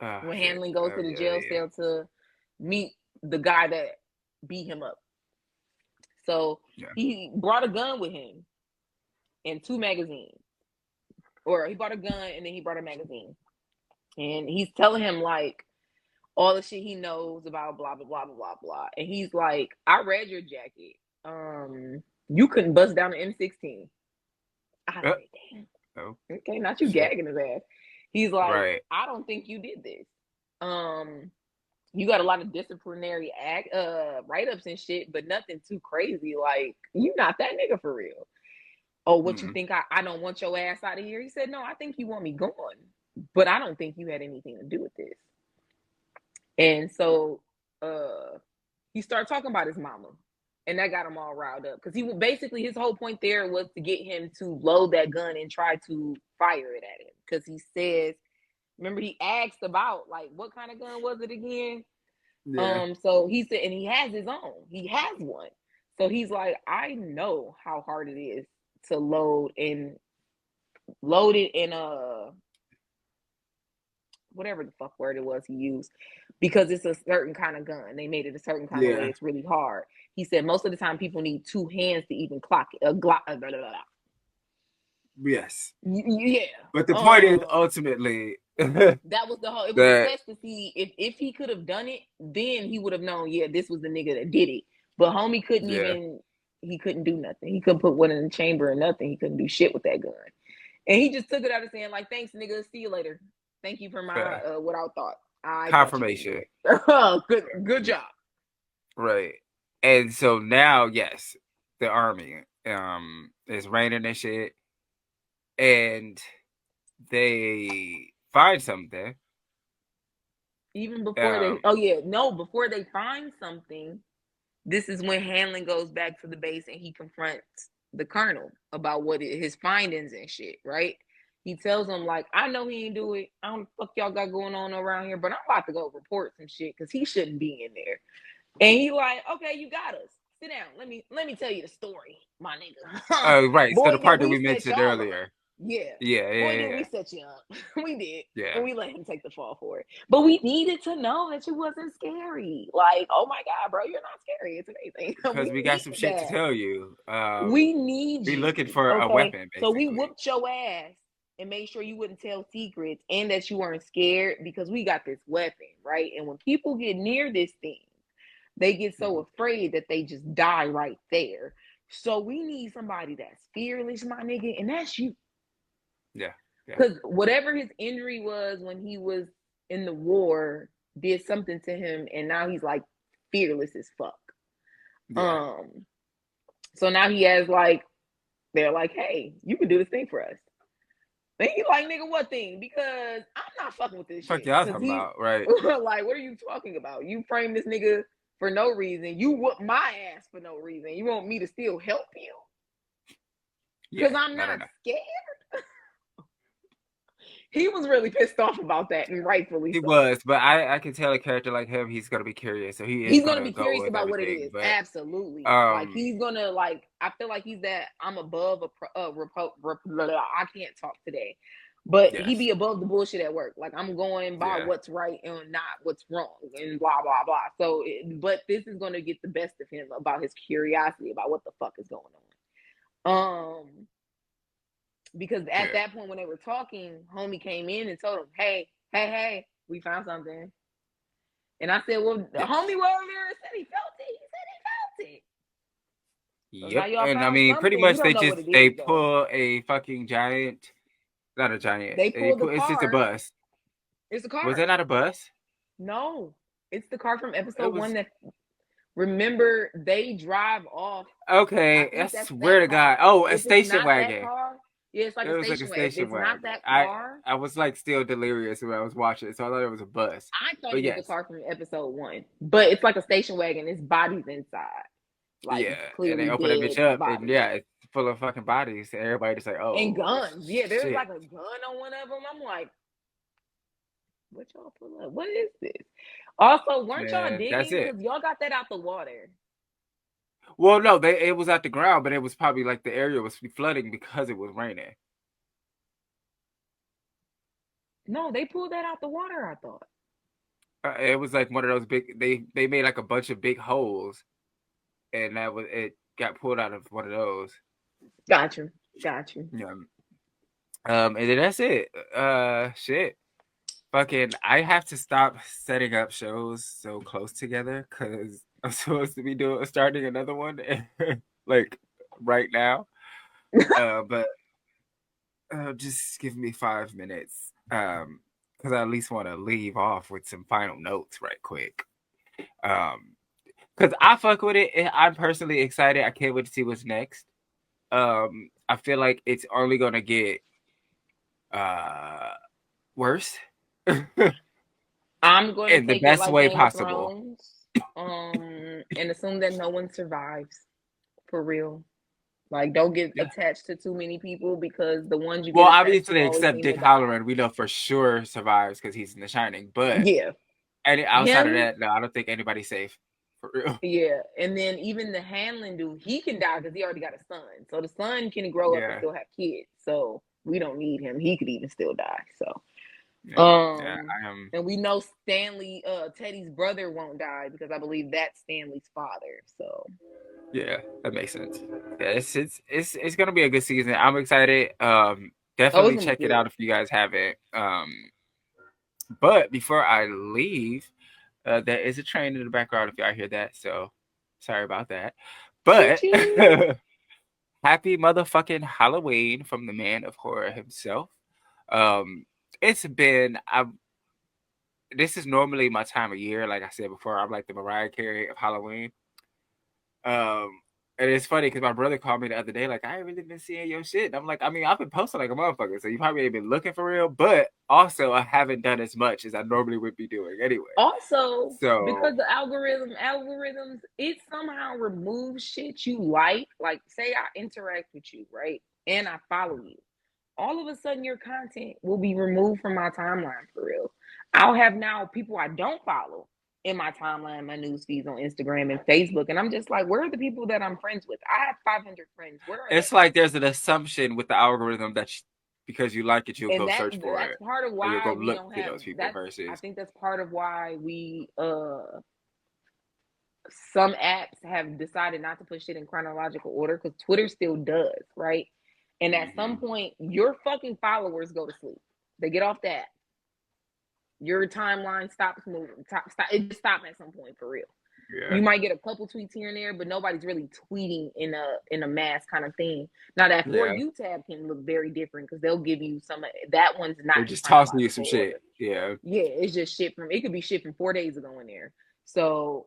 When shit. Hanlon goes Oh to the yeah, jail yeah, cell to meet the guy that beat him up. So yeah. he brought a gun with him and 2 magazines. Or he brought a gun and then he brought a magazine. And he's telling him like all the shit he knows about blah blah blah blah blah blah. And he's like, I read your jacket. You couldn't bust down an M16. I Uh, said, damn. oh Okay, not you shit. gagging his ass. He's like, Right. I don't think you did this. You got a lot of disciplinary write-ups and shit, but nothing too crazy. Like, you not that nigga for real. Oh, what you Mm-mm. think I don't want your ass out of here? He said, no, I think you want me gone, but I don't think you had anything to do with this. And so he started talking about his mama. And that got him all riled up. Because he basically his whole point there was to get him to load that gun and try to fire it at him. Because he says, remember, he asked about like what kind of gun was it again? Yeah. So he said, and he has his own. He has one. So he's like, I know how hard it is to load it in a whatever the fuck word it was he used, because it's a certain kind of gun. They made it a certain kind of way. Yeah. It's really hard. He said most of the time people need 2 hands to even clock it. Blah, blah, blah, blah. Yes. Yeah. But the point is ultimately that That was the whole. It was a test to see if he could have done it. Then he would have known. Yeah, this was the nigga that did it. But homie couldn't yeah. even. He couldn't do nothing. He couldn't put one in the chamber or nothing. He couldn't do shit with that gun. And he just took it out of saying like, "Thanks, nigga. See you later. Thank you for my what I thought. I thought you didn't do Confirmation. it. Good job." Right. And so now, yes, the army is raining and shit, and they find something. Even before before they find something, this is when Hanlon goes back to the base and he confronts the colonel about his findings and shit, right? He tells him, like, I know he ain't do it. I don't know what the fuck y'all got going on around here, but I'm about to go report some shit because he shouldn't be in there. And he like, okay, you got us. Sit down. Let me tell you the story, my nigga. Right. So the Boy, did part that we we set mentioned y'all up. earlier. Yeah. Yeah, Boy, yeah, did we yeah. set you up. We did. Yeah. And we let him take the fall for it. But we needed to know that you wasn't scary. Like, oh my God, bro, you're not scary. It's amazing. Because We we got some need shit to that. tell you. We need We looking you. for a Okay. weapon, So we basically. whooped your ass and made sure you wouldn't tell secrets and that you weren't scared because we got this weapon, right? And when people get near this thing, they get so afraid that they just die right there. So we need somebody that's fearless, my nigga, and that's you. Yeah. Yeah. Because whatever his injury was when he was in the war did something to him, and now he's like fearless as fuck. Yeah. So now he has like, they're like, hey, you can do this thing for us. And he like, nigga, what thing? Because I'm not fucking with this Fuck shit. y'all Because talking he, about, right? like, what are you talking about? You frame this nigga for no reason. You whoop my ass for no reason. You want me to still help you? Yeah. Because I'm No, no, not no. scared. he was really pissed off about that, and rightfully He so. was, but I can tell a character like him, he's gonna be curious, so he is He's gonna gonna be go curious with about what it everything. is. But Absolutely. Like um, he's gonna like. I feel like he's that. I'm above I can't talk today, but he yes, be above the bullshit at work. Like I'm going by yeah, what's right and not what's wrong, and blah blah blah. So, but this is gonna get the best of him about his curiosity about what the fuck is going on. Because at yeah. that point when they were talking, homie came in and told him, "Hey, hey, hey, we found something." And I said, "Well, the homie Yes. over there said he felt it. He said he felt it. So now Yep. y'all And I found mean, pretty something. We much don't know what it they is though." pull a fucking giant, not a giant. They They pulled the pull. It's just a car. bus. It's a Was that car. not a bus? No, it's the car from It episode one was that remember they drive off. I okay. I think that's swear that to God. car. Oh, a If it's station not that wagon. car, yeah, it's like It a was like a station wagon. If station it's not wagon. that I car, I was like still delirious when I was watching it, so I thought it was a bus. I thought But it was the yes, car from episode one. But it's like a station wagon. It's bodies inside, like yeah. And they clearly open that bitch dead up, and bodies yeah, it's full of fucking bodies. And everybody just like, and oh guns. Yeah, there's shit, like a gun on one of them. I'm like, what y'all pull up? What is this? Also, weren't y'all and that's digging it. because y'all got that out the water? Well, no, they it was at the ground, but it was probably like the area was flooding because it was raining. No, they pulled that out the water. I thought. It was like one of those big. They made like a bunch of big holes, and that was it. Got pulled out of one of those. Got you. Got you. Yeah. And then that's it. Shit. Fucking, I have to stop setting up shows so close together because I'm supposed to be doing starting another one, like right now. But just give me 5 minutes. Because I at least want to leave off with some final notes right quick. Um, because I fuck with it. I'm personally excited. I can't wait to see what's next. I feel like it's only gonna get uh worse I'm going to in the take it best like way Game of possible. Thrones, and assume that no one survives for real. Like, don't get Yeah. attached to too many people because the ones you Well, get attached to obviously, always except seem to Dick die. Halloran, we know for sure survives because he's in The Shining. But Yeah, any outside of him. that, no, I don't think anybody's safe for real. Yeah, and then even the Hanlon dude, he can die because he already got a son. So the son can grow up and Yeah, still have kids. So we don't need him. He could even still die. So yeah, yeah. I am. and we know Stanley, Teddy's brother won't die because I believe that's Stanley's father. So Yeah, that makes sense. Yeah, it's gonna be a good season. I'm excited. oh, it's Definitely gonna be check it good. out if you guys haven't. But before I leave, there is a train in the background if y'all hear that. So sorry about that. Choo But choo. happy motherfucking Halloween from the man of horror himself. Um, it's been I. This is normally my time of year. Like I said before, I'm like the Mariah Carey of Halloween. Um, and it's funny because my brother called me the other day, like, I ain't really been seeing your shit. And I'm like, I mean, I've been posting like a motherfucker, so you probably ain't been looking for real. But also, I haven't done as much as I normally would be doing anyway. Also, So because the algorithms, it somehow removes shit you like. Like, say I interact with you, right? And I follow you. All of a sudden, your content will be removed from my timeline for real. I'll have now people I don't follow in my timeline, my news feeds on Instagram and Facebook. And I'm just like, where are the people that I'm friends with? I have 500 friends. Where are it's they? like there's an assumption with the algorithm that because you like it, you'll And go search for that's it part of or you'll go why we look don't to have those people that's I versus think that's part of why we some apps have decided not to put shit in chronological order because Twitter still does, right? And at some hmm point, your fucking followers go to sleep. They get off that. Your timeline stops moving. It just stops at some point for real. yeah, You might get a couple tweets here and there, but nobody's really tweeting in a mass kind of thing. Now that for yeah. you tab can look very different because they'll give you some that one's not They're in just tossing you some chronological shit. order. Yeah, Yeah, it's just shit from it could be shit from 4 days ago in there. So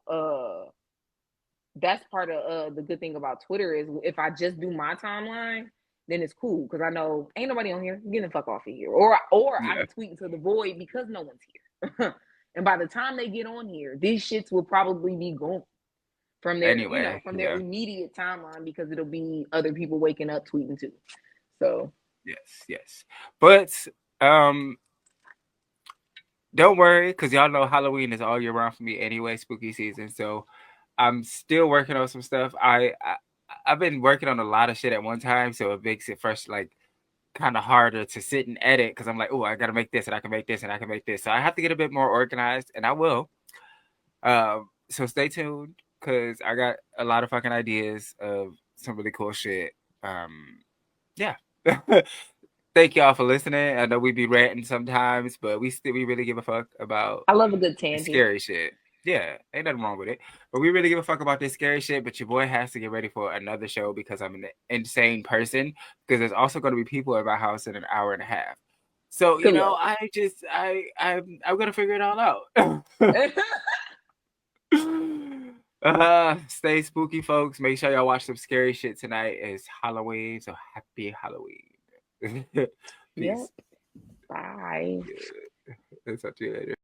that's part of the good thing about Twitter is if I just do my timeline, then it's cool because I know ain't nobody on here. Get the fuck off of here, or I yeah. can tweet into the void because no one's here. And by the time they get on here, these shits will probably be gone from their, Anyway, from their yeah. immediate timeline because it'll be other people waking up tweeting too. So Yes, yes. But Um, don't worry, because y'all know Halloween is all year round for me anyway, spooky season. So I'm still working on some stuff. I've been working on a lot of shit at one time, so it makes it fresh, like kind of harder to sit and edit because I'm like, oh, I gotta make this and I can make this and I can make this. So I have to get a bit more organized, and I will. So stay tuned because I got a lot of fucking ideas of some really cool shit. Yeah. Thank y'all for listening. I know we be ranting sometimes, but we really give a fuck about I love a good this tangent. scary shit. Yeah, ain't nothing wrong with it. But we really give a fuck about this scary shit. But your boy has to get ready for another show because I'm an insane person. Because there's also going to be people at my house in an hour and a half. So Good luck. I'm gonna figure it all out. Stay spooky, folks. Make sure y'all watch some scary shit tonight. It's Halloween, so happy Halloween. Yep. Peace. Bye. Yeah. I'll talk to you later.